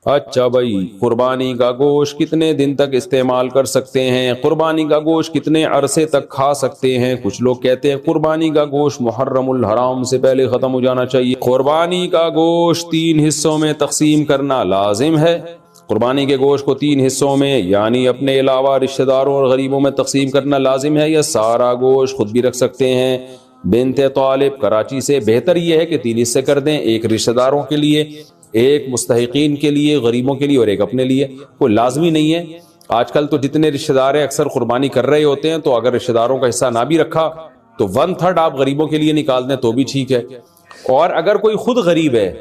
اچھا بھائی، قربانی کا گوشت کتنے دن تک استعمال کر سکتے ہیں؟ قربانی کا گوشت کتنے عرصے تک کھا سکتے ہیں؟ کچھ لوگ کہتے ہیں قربانی کا گوشت محرم الحرام سے پہلے ختم ہو جانا چاہیے۔ قربانی کا گوشت 3 حصوں میں تقسیم کرنا لازم ہے۔ قربانی کے گوشت کو 3 حصوں میں یعنی اپنے علاوہ رشتہ داروں اور غریبوں میں تقسیم کرنا لازم ہے، یا سارا گوشت خود بھی رکھ سکتے ہیں؟ بنت طالب کراچی سے، بہتر یہ ہے کہ 3 حصے کر دیں، ایک رشتہ داروں کے لیے، ایک مستحقین کے لیے، غریبوں کے لیے، اور ایک اپنے لیے۔ کوئی لازمی نہیں ہے۔ آج کل تو جتنے رشتہ دار ہیں اکثر قربانی کر رہے ہوتے ہیں، تو اگر رشتہ داروں کا حصہ نہ بھی رکھا تو 1/3 آپ غریبوں کے لیے نکال دیں تو بھی ٹھیک ہے۔ اور اگر کوئی خود غریب ہے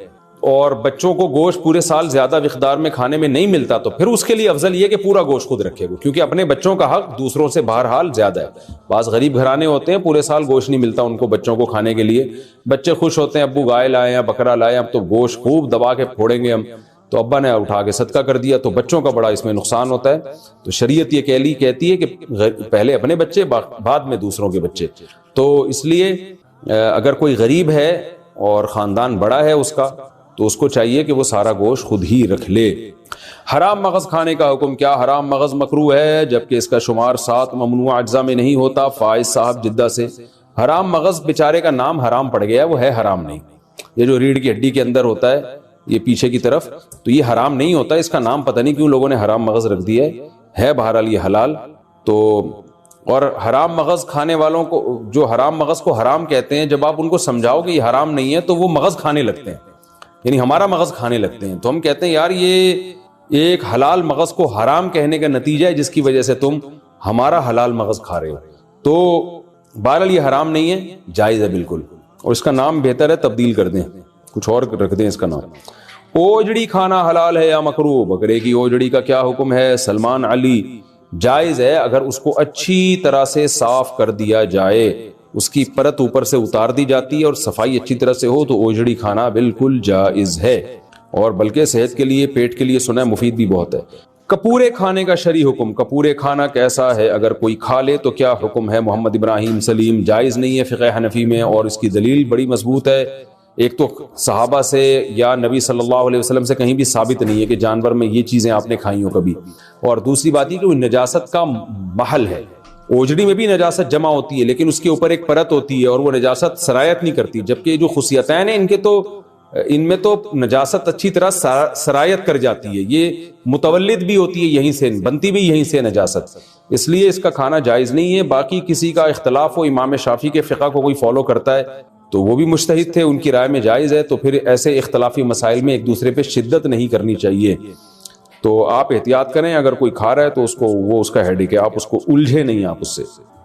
اور بچوں کو گوشت پورے سال زیادہ مقدار میں کھانے میں نہیں ملتا، تو پھر اس کے لیے افضل یہ کہ پورا گوشت خود رکھے گا، کیونکہ اپنے بچوں کا حق دوسروں سے بہرحال زیادہ ہے۔ بعض غریب گھرانے ہوتے ہیں پورے سال گوشت نہیں ملتا ان کو بچوں کو کھانے کے لیے، بچے خوش ہوتے ہیں ابو گائے لائے ہیں، بکرا لائے ہیں، اب تو گوشت خوب دبا کے پھوڑیں گے ہم، تو ابا نے اٹھا کے صدقہ کر دیا، تو بچوں کا بڑا اس میں نقصان ہوتا ہے۔ تو شریعت یہ کہتی ہے کہ پہلے اپنے بچے بعد میں دوسروں کے بچے۔ تو اس لیے اگر کوئی غریب ہے اور خاندان بڑا ہے اس کا، تو اس کو چاہیے کہ وہ سارا گوشت خود ہی رکھ لے۔ حرام مغز کھانے کا حکم کیا؟ حرام مغز مکروہ ہے جبکہ اس کا شمار 7 ممنوع اجزاء میں نہیں ہوتا۔ فائز صاحب جدہ سے، حرام مغز بیچارے کا نام حرام پڑ گیا ہے، وہ ہے حرام نہیں۔ یہ جو ریڑھ کی ہڈی کے اندر ہوتا ہے یہ پیچھے کی طرف، تو یہ حرام نہیں ہوتا، اس کا نام پتہ نہیں کیوں لوگوں نے حرام مغز رکھ دیا ہے بہرحال یہ حلال۔ تو اور حرام مغز کھانے والوں کو، جو حرام مغز کو حرام کہتے ہیں، جب آپ ان کو سمجھاؤ کہ یہ حرام نہیں ہے تو وہ مغز کھانے لگتے ہیں، یعنی ہمارا مغز کھانے لگتے ہیں۔ تو ہم کہتے ہیں یار یہ ایک حلال مغز کو حرام کہنے کا نتیجہ ہے جس کی وجہ سے تم ہمارا حلال مغز کھا رہے ہو۔ تو بہرحال یہ حرام نہیں ہے، جائز ہے بالکل، اور اس کا نام بہتر ہے تبدیل کر دیں، کچھ اور رکھ دیں اس کا نام۔ اوجڑی کھانا حلال ہے یا مکروہ؟ بکرے کی اوجڑی کا کیا حکم ہے؟ سلمان علی، جائز ہے اگر اس کو اچھی طرح سے صاف کر دیا جائے، اس کی پرت اوپر سے اتار دی جاتی ہے اور صفائی اچھی طرح سے ہو تو اوجڑی کھانا بالکل جائز ہے، اور بلکہ صحت کے لیے، پیٹ کے لیے سنا ہے مفید بھی بہت ہے۔ کپورے کھانے کا شرعی حکم، کپورے کھانا کیسا ہے؟ اگر کوئی کھا لے تو کیا حکم ہے؟ محمد ابراہیم سلیم، جائز نہیں ہے فقہ حنفی میں، اور اس کی دلیل بڑی مضبوط ہے۔ ایک تو صحابہ سے یا نبی صلی اللہ علیہ وسلم سے کہیں بھی ثابت نہیں ہے کہ جانور میں یہ چیزیں آپ نے کھائی ہوں کبھی، اور دوسری بات یہ کہ وہ نجاست کا محل ہے۔ اوجڑی میں بھی نجاست جمع ہوتی ہے لیکن اس کے اوپر ایک پرت ہوتی ہے اور وہ نجاست سرایت نہیں کرتی، جبکہ جو خصیتین ہیں ان میں تو نجاست اچھی طرح سرایت کر جاتی ہے، یہ متولد بھی ہوتی ہے یہیں سے، بنتی بھی یہیں سے نجاست، اس لیے اس کا کھانا جائز نہیں ہے۔ باقی کسی کا اختلاف ہو، امام شافعی کے فقہ کو کوئی فالو کرتا ہے تو وہ بھی مجتہد تھے، ان کی رائے میں جائز ہے، تو پھر ایسے اختلافی مسائل میں ایک دوسرے پہ شدت نہیں کرنی چاہیے۔ تو آپ احتیاط کریں، اگر کوئی کھا رہا ہے تو وہ اس کا ہیڈیک ہے، آپ اس کو الجھے نہیں آپ اس سے۔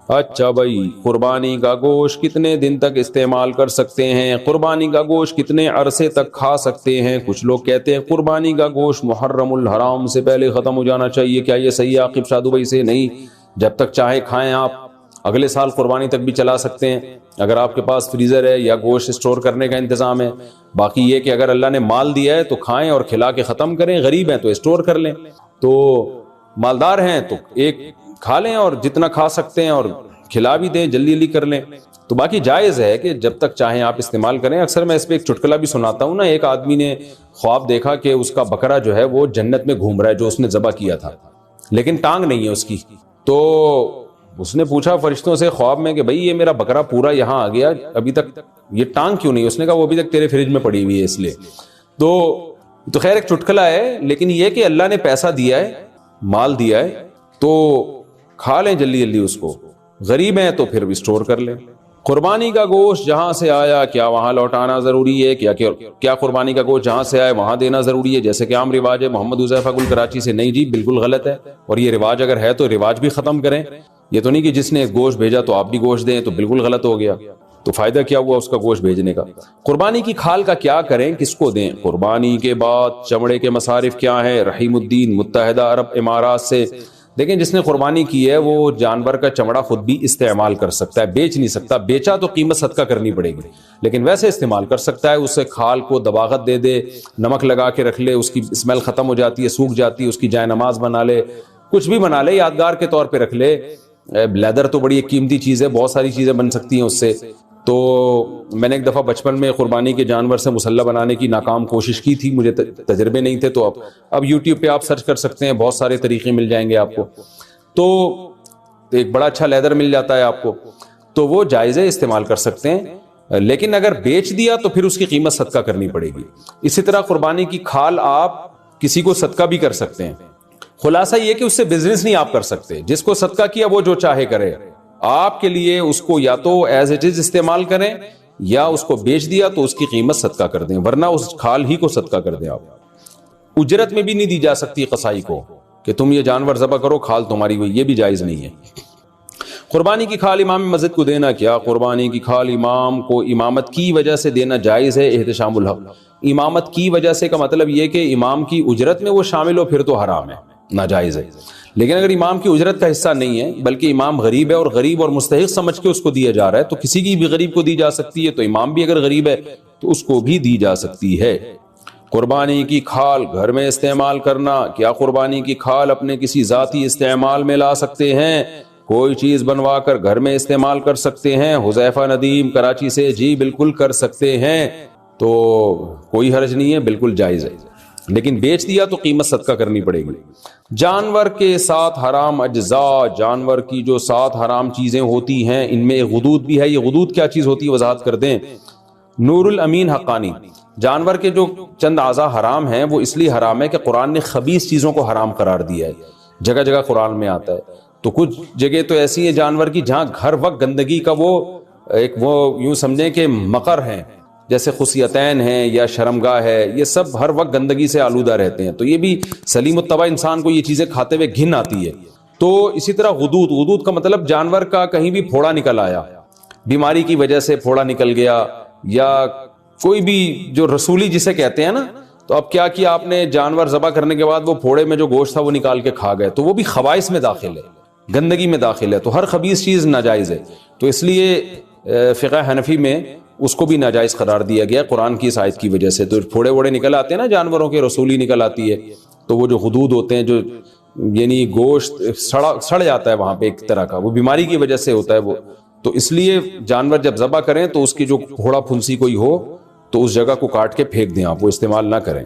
اچھا بھائی، قربانی کا گوشت کتنے دن تک استعمال کر سکتے ہیں؟ قربانی کا گوشت کتنے عرصے تک کھا سکتے ہیں؟ کچھ لوگ کہتے ہیں قربانی کا گوشت محرم الحرام سے پہلے ختم ہو جانا چاہیے، کیا یہ صحیح ہے؟ عاقب شاہ دبئی سے، نہیں، جب تک چاہے کھائیں، آپ اگلے سال قربانی تک بھی چلا سکتے ہیں اگر آپ کے پاس فریزر ہے یا گوشت اسٹور کرنے کا انتظام ہے۔ باقی یہ کہ اگر اللہ نے مال دیا ہے تو کھائیں اور کھلا کے ختم کریں، غریب ہیں تو اسٹور کر لیں، تو مالدار ہیں تو ایک کھا لیں اور جتنا کھا سکتے ہیں اور کھلا بھی دیں، جلدی جلدی کر لیں۔ تو باقی جائز ہے کہ جب تک چاہیں آپ استعمال کریں۔ اکثر میں اس پہ ایک چٹکلا بھی سناتا ہوں نا، ایک آدمی نے خواب دیکھا کہ اس کا بکرا جو ہے وہ جنت میں گھوم رہا ہے جو اس نے ذبح کیا تھا، لیکن ٹانگ نہیں ہے اس کی۔ تو اس نے پوچھا فرشتوں سے خواب میں کہ بھئی یہ میرا بکرا پورا یہاں آ گیا، ابھی تک یہ ٹانگ کیوں نہیں؟ اس نے کہا وہ ابھی تک تیرے فریج میں پڑی ہوئی ہے اس لیے۔ تو خیر ایک چٹکلا ہے، لیکن یہ کہ اللہ نے پیسہ دیا ہے، مال دیا ہے، تو کھا لیں جلدی جلدی اس کو، غریب ہیں تو پھر بھی اسٹور کر لیں۔ قربانی کا گوشت جہاں سے آیا کیا وہاں لوٹانا ضروری ہے؟ کیا قربانی کا گوشت جہاں سے آئے وہاں دینا ضروری ہے جیسے کہ عام رواج ہے؟ محمد حذیفہ گل کراچی سے، نہیں جی بالکل غلط ہے، اور یہ رواج اگر ہے تو رواج بھی ختم کریں۔ یہ تو نہیں کہ جس نے گوشت بھیجا تو آپ بھی گوشت دیں، تو بالکل غلط ہو گیا، تو فائدہ کیا ہوا اس کا گوشت بھیجنے کا؟ قربانی کی کھال کا کیا کریں، کس کو دیں؟ قربانی کے بعد چمڑے کے مصارف کیا ہیں؟ رحیم الدین متحدہ عرب امارات سے۔ دیکھیں جس نے قربانی کی ہے وہ جانور کا چمڑا خود بھی استعمال کر سکتا ہے، بیچ نہیں سکتا، بیچا تو قیمت صدقہ کرنی پڑے گی، لیکن ویسے استعمال کر سکتا ہے۔ اسے کھال کو دباغت دے دے، نمک لگا کے رکھ لے، اس کی اسمیل ختم ہو جاتی ہے، سوکھ جاتی ہے، اس کی جائے نماز بنا لے، کچھ بھی بنا لے، یادگار کے طور پہ رکھ لے۔ لیدر تو بڑی ایک قیمتی چیز ہے، بہت ساری چیزیں بن سکتی ہیں اس سے، تو میں نے ایک دفعہ بچپن میں قربانی کے جانور سے مسلح بنانے کی ناکام کوشش کی تھی، مجھے تجربے نہیں تھے، تو اب یوٹیوب پہ آپ سرچ کر سکتے ہیں، بہت سارے طریقے مل جائیں گے آپ کو، تو ایک بڑا اچھا لیدر مل جاتا ہے آپ کو، تو وہ جائز ہے، استعمال کر سکتے ہیں، لیکن اگر بیچ دیا تو پھر اس کی قیمت صدقہ کرنی پڑے گی۔ اسی طرح قربانی کی کھال آپ کسی کو صدقہ بھی کر سکتے ہیں، خلاصہ یہ کہ اس سے بزنس نہیں آپ کر سکتے، جس کو صدقہ کیا وہ جو چاہے کرے، آپ کے لیے اس کو یا تو ایز اٹ از استعمال کریں یا اس کو بیچ دیا تو اس کی قیمت صدقہ کر دیں، ورنہ اس کھال ہی کو صدقہ کر دیں۔ آپ اجرت میں بھی نہیں دی جا سکتی قصائی کو کہ تم یہ جانور ذبح کرو، کھال تمہاری ہوئی، یہ بھی جائز نہیں ہے۔ قربانی کی کھال امام مسجد کو دینا، کیا قربانی کی کھال امام کو امامت کی وجہ سے دینا جائز ہے؟ احتشام الحق، امامت کی وجہ سے کا مطلب یہ کہ امام کی اجرت میں وہ شامل ہو، پھر تو حرام ہے، ناجائز ہے۔ لیکن اگر امام کی اجرت کا حصہ نہیں ہے بلکہ امام غریب ہے اور غریب اور مستحق سمجھ کے اس کو دیا جا رہا ہے، تو کسی کی بھی غریب کو دی جا سکتی ہے، تو امام بھی اگر غریب ہے تو اس کو بھی دی جا سکتی ہے۔ قربانی کی کھال گھر میں استعمال کرنا، کیا قربانی کی کھال اپنے کسی ذاتی استعمال میں لا سکتے ہیں؟ کوئی چیز بنوا کر گھر میں استعمال کر سکتے ہیں؟ حذیفہ ندیم کراچی سے، جی بالکل کر سکتے ہیں، تو کوئی حرج نہیں ہے، بالکل جائز ہے، لیکن بیچ دیا تو قیمت صدقہ کرنی پڑے گی۔ جانور کے ساتھ حرام اجزاء، جانور کی جو ساتھ حرام چیزیں ہوتی ہیں ان میں غدود بھی ہے، یہ غدود کیا چیز ہوتی ہے وضاحت کر دیں۔ نور الامین حقانی، جانور کے جو چند اعضاء حرام ہیں وہ اس لیے حرام ہے کہ قرآن نے خبیث چیزوں کو حرام قرار دیا ہے، جگہ جگہ قرآن میں آتا ہے، تو کچھ جگہ تو ایسی ہیں جانور کی جہاں ہر وقت گندگی کا وہ یوں سمجھیں کہ مقر ہیں، جیسے خصیتین ہیں یا شرمگاہ ہے، یہ سب ہر وقت گندگی سے آلودہ رہتے ہیں، تو یہ بھی سلیم الطبع انسان کو یہ چیزیں کھاتے ہوئے گھن آتی ہے۔ تو اسی طرح غدود، غدود کا مطلب جانور کا کہیں بھی پھوڑا نکل آیا، بیماری کی وجہ سے پھوڑا نکل گیا، یا کوئی بھی جو رسولی جسے کہتے ہیں نا، تو اب کیا کیا آپ نے، جانور ذبح کرنے کے بعد وہ پھوڑے میں جو گوشت تھا وہ نکال کے کھا گئے، تو وہ بھی خبائث میں داخل ہے، گندگی میں داخل ہے، تو ہر خبیث چیز ناجائز ہے، تو اس لیے فقہ حنفی میں اس کو بھی ناجائز قرار دیا گیا قرآن کی اس آیت کی وجہ سے۔ تو پھوڑے ووڑے نکل آتے ہیں نا جانوروں کے، رسولی نکل آتی ہے، تو وہ جو غدود ہوتے ہیں، جو یعنی گوشت سڑ جاتا ہے وہاں پہ ایک طرح کا، وہ بیماری کی وجہ سے ہوتا ہے وہ، تو اس لیے جانور جب ذبح کریں تو اس کی جو پھوڑا پھنسی کوئی ہو تو اس جگہ کو کاٹ کے پھینک دیں، آپ وہ استعمال نہ کریں۔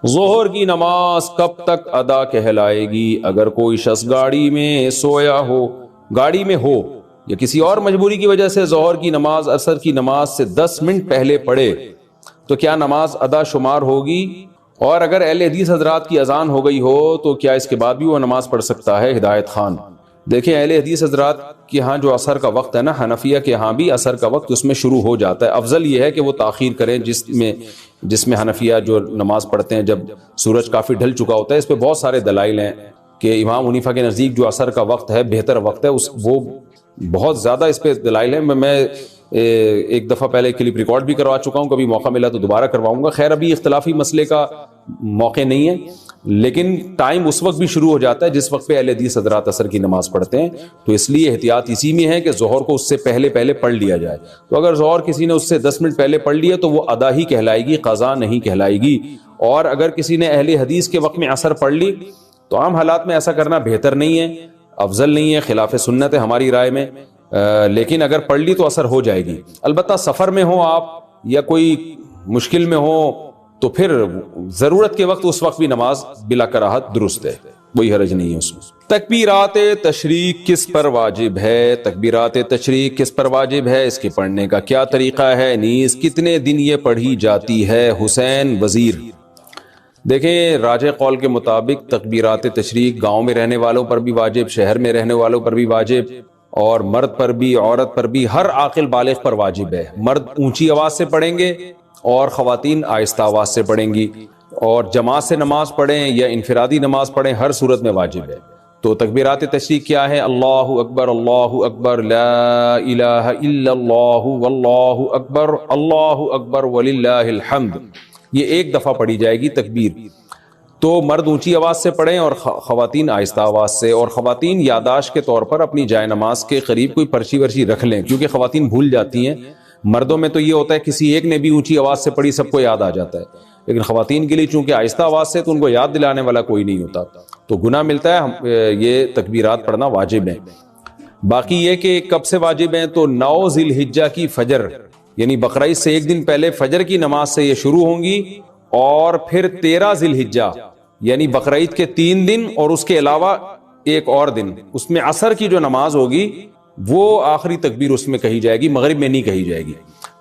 ظہر کی نماز کب تک ادا کہلائے گی؟ اگر کوئی شخص گاڑی میں سویا ہو، گاڑی میں ہو یا کسی اور مجبوری کی وجہ سے ظہر کی نماز عصر کی نماز سے 10 منٹ پہلے پڑھے تو کیا نماز ادا شمار ہوگی؟ اور اگر اہل حدیث حضرات کی اذان ہو گئی ہو تو کیا اس کے بعد بھی وہ نماز پڑھ سکتا ہے؟ ہدایت خان، دیکھیں اہل حدیث حضرات کے ہاں جو عصر کا وقت ہے نا، حنفیہ کے ہاں بھی عصر کا وقت اس میں شروع ہو جاتا ہے، افضل یہ ہے کہ وہ تاخیر کریں، جس میں حنفیہ جو نماز پڑھتے ہیں جب سورج کافی ڈھل چکا ہوتا ہے۔ اس پہ بہت سارے دلائل ہیں کہ امام حنیفہ کے نزدیک جو عصر کا وقت ہے بہتر وقت ہے، وہ بہت زیادہ اس پہ دلائل ہیں۔ میں ایک دفعہ پہلے کلپ ریکارڈ بھی کروا چکا ہوں، کبھی موقع ملا تو دوبارہ کرواؤں گا، خیر ابھی اختلافی مسئلے کا موقع نہیں ہے، لیکن ٹائم اس وقت بھی شروع ہو جاتا ہے جس وقت پہ اہل حدیث حضرات عصر کی نماز پڑھتے ہیں، تو اس لیے احتیاط اسی میں ہے کہ ظہر کو اس سے پہلے پڑھ لیا جائے۔ تو اگر ظہر کسی نے اس سے 10 منٹ پہلے پڑھ لیا تو وہ ادا ہی کہلائے گی، قضا نہیں کہلائے گی۔ اور اگر کسی نے اہل حدیث کے وقت میں عصر پڑھ لی تو عام حالات میں ایسا کرنا بہتر نہیں ہے، افضل نہیں ہے، خلاف سنت ہے ہماری رائے میں، لیکن اگر پڑھ لی تو اثر ہو جائے گی۔ البتہ سفر میں ہو آپ یا کوئی مشکل میں ہو تو پھر ضرورت کے وقت اس وقت بھی نماز بلا کراہت درست ہے، کوئی حرج نہیں ہے اس میں۔ تکبیرات تشریق کس پر واجب ہے؟ تکبیرات تشریق کس پر واجب ہے، اس کے پڑھنے کا کیا طریقہ ہے، نیز کتنے دن یہ پڑھی جاتی ہے؟ حسین وزیر، دیکھیں راجح قول کے مطابق تکبیرات تشریق گاؤں میں رہنے والوں پر بھی واجب، شہر میں رہنے والوں پر بھی واجب، اور مرد پر بھی عورت پر بھی، ہر عاقل بالغ پر واجب ہے۔ مرد اونچی آواز سے پڑھیں گے اور خواتین آہستہ آواز سے پڑھیں گی، اور جماعت سے نماز پڑھیں یا انفرادی نماز پڑھیں، ہر صورت میں واجب ہے۔ تو تکبیرات تشریق کیا ہے؟ اللہ اکبر لا الہ الا اللہ واللہ اکبر وللہ الحمد، یہ ایک دفعہ پڑھی جائے گی تکبیر۔ تو مرد اونچی آواز سے پڑھیں اور خواتین آہستہ آواز سے، اور خواتین یاداشت کے طور پر اپنی جائے نماز کے قریب کوئی پرچی ورچی رکھ لیں، کیونکہ خواتین بھول جاتی ہیں۔ مردوں میں تو یہ ہوتا ہے کسی ایک نے بھی اونچی آواز سے پڑھی سب کو یاد آ جاتا ہے، لیکن خواتین کے لیے چونکہ آہستہ آواز سے تو ان کو یاد دلانے والا کوئی نہیں ہوتا، تو گناہ ملتا ہے۔ یہ تکبیرات پڑھنا واجب ہے۔ باقی یہ کہ کب سے واجب ہیں تو 9 ذی الحجہ کی فجر، یعنی بقرعید سے ایک دن پہلے فجر کی نماز سے یہ شروع ہوں گی، اور پھر 13 ذی الحجہ یعنی بقرعید کے 3 دن اور اس کے علاوہ ایک اور دن، اس میں عصر کی جو نماز ہوگی وہ آخری تکبیر اس میں کہی جائے گی، مغرب میں نہیں کہی جائے گی۔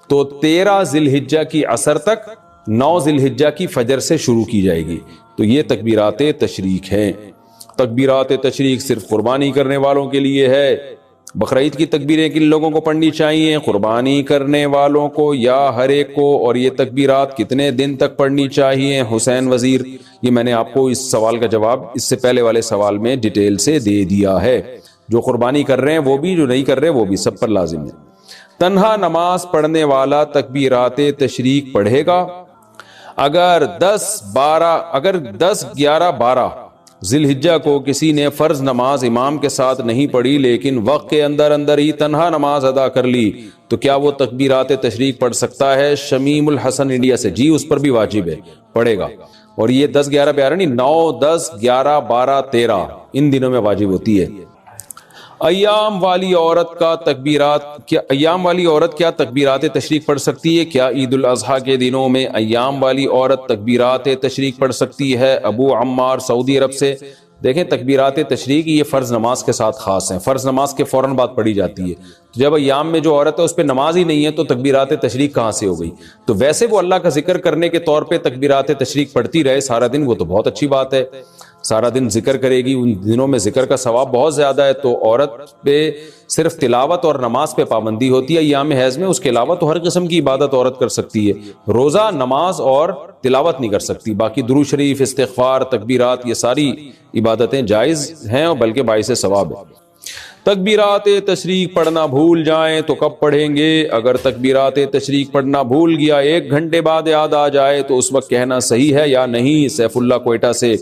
تو 13 ذی الحجہ کی عصر تک 9 ذی الحجہ کی فجر سے شروع کی جائے گی۔ تو یہ تکبیرات تشریق ہیں۔ تکبیرات تشریق صرف قربانی کرنے والوں کے لیے ہے۔ بقرعید کی تکبیریں کن لوگوں کو پڑھنی چاہیے؟ قربانی کرنے والوں کو یا ہر ایک کو؟ اور یہ تکبیرات کتنے دن تک پڑھنی چاہیے؟ حسین وزیر، یہ میں نے آپ کو اس سوال کا جواب اس سے پہلے والے سوال میں ڈیٹیل سے دے دیا ہے۔ جو قربانی کر رہے ہیں وہ بھی، جو نہیں کر رہے وہ بھی، سب پر لازم ہے۔ تنہا نماز پڑھنے والا تکبیرات تشریق پڑھے گا اگر 10، 11، 12 ذی الحجہ کو کسی نے فرض نماز امام کے ساتھ نہیں پڑھی لیکن وقت کے اندر اندر ہی تنہا نماز ادا کر لی، تو کیا وہ تکبیرات تشریق پڑھ سکتا ہے؟ شمیم الحسن انڈیا سے، جی اس پر بھی واجب ہے، پڑھے گا۔ اور یہ 10، 11، 12 نہیں، 9، 10، 11، 12، 13 ان دنوں میں واجب ہوتی ہے۔ ایام والی عورت کیا تکبیرات تشریق پڑھ سکتی ہے؟ کیا عید الاضحیٰ کے دنوں میں ایام والی عورت تکبیرات تشریق پڑھ سکتی ہے؟ ابو عمار سعودی عرب سے۔ دیکھیں تکبیرات تشریق یہ فرض نماز کے ساتھ خاص ہیں، فرض نماز کے فوراً بعد پڑھی جاتی ہے۔ جب ایام میں جو عورت ہے اس پہ نماز ہی نہیں ہے تو تکبیرات تشریق کہاں سے ہو گئی؟ تو ویسے وہ اللہ کا ذکر کرنے کے طور پہ تکبیرات تشریق پڑھتی رہے سارا دن، وہ تو بہت اچھی بات ہے، سارا دن ذکر کرے گی، ان دنوں میں ذکر کا ثواب بہت زیادہ ہے۔ تو عورت پہ صرف تلاوت اور نماز پہ پابندی ہوتی ہے ایام حیض میں، اس کے علاوہ تو ہر قسم کی عبادت عورت کر سکتی ہے، روزہ، نماز اور تلاوت نہیں کر سکتی، باقی درود شریف، استغفار، تکبیرات، یہ ساری عبادتیں جائز ہیں اور بلکہ باعث ثواب ہے۔ تکبیرات تشریق پڑھنا بھول جائیں تو کب پڑھیں گے؟ اگر تکبیرات تشریق پڑھنا بھول گیا 1 گھنٹے بعد یاد آ جائے تو اس وقت کہنا صحیح ہے یا نہیں؟ سیف اللہ کوئٹہ سے۔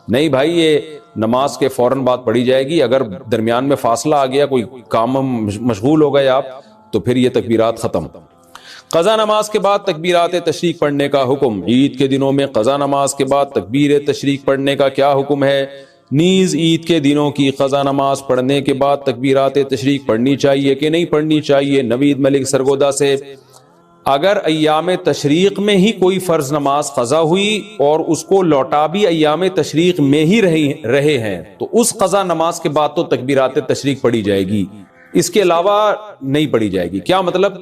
نہیں بھائی، یہ نماز کے فوراً بعد پڑھی جائے گی، اگر درمیان میں فاصلہ آ گیا، کوئی کام مشغول ہو گئے آپ، تو پھر یہ تکبیرات ختم۔ قضا نماز کے بعد تکبیرات تشریق پڑھنے کا حکم۔ عید کے دنوں میں قضا نماز کے بعد تکبیر تشریق پڑھنے کا کیا حکم ہے؟ نیز عید کے دنوں کی قضا نماز پڑھنے کے بعد تکبیرات تشریق پڑھنی چاہیے کہ نہیں پڑھنی چاہیے؟ نوید ملک سرگودا سے۔ اگر ایام تشریق میں ہی کوئی فرض نماز قضا ہوئی اور اس کو لوٹا بھی ایام تشریق میں ہی رہے ہیں تو اس قضا نماز کے بعد تو تکبیرات تشریق پڑھی جائے گی، اس کے علاوہ نہیں پڑھی جائے گی۔ کیا مطلب؟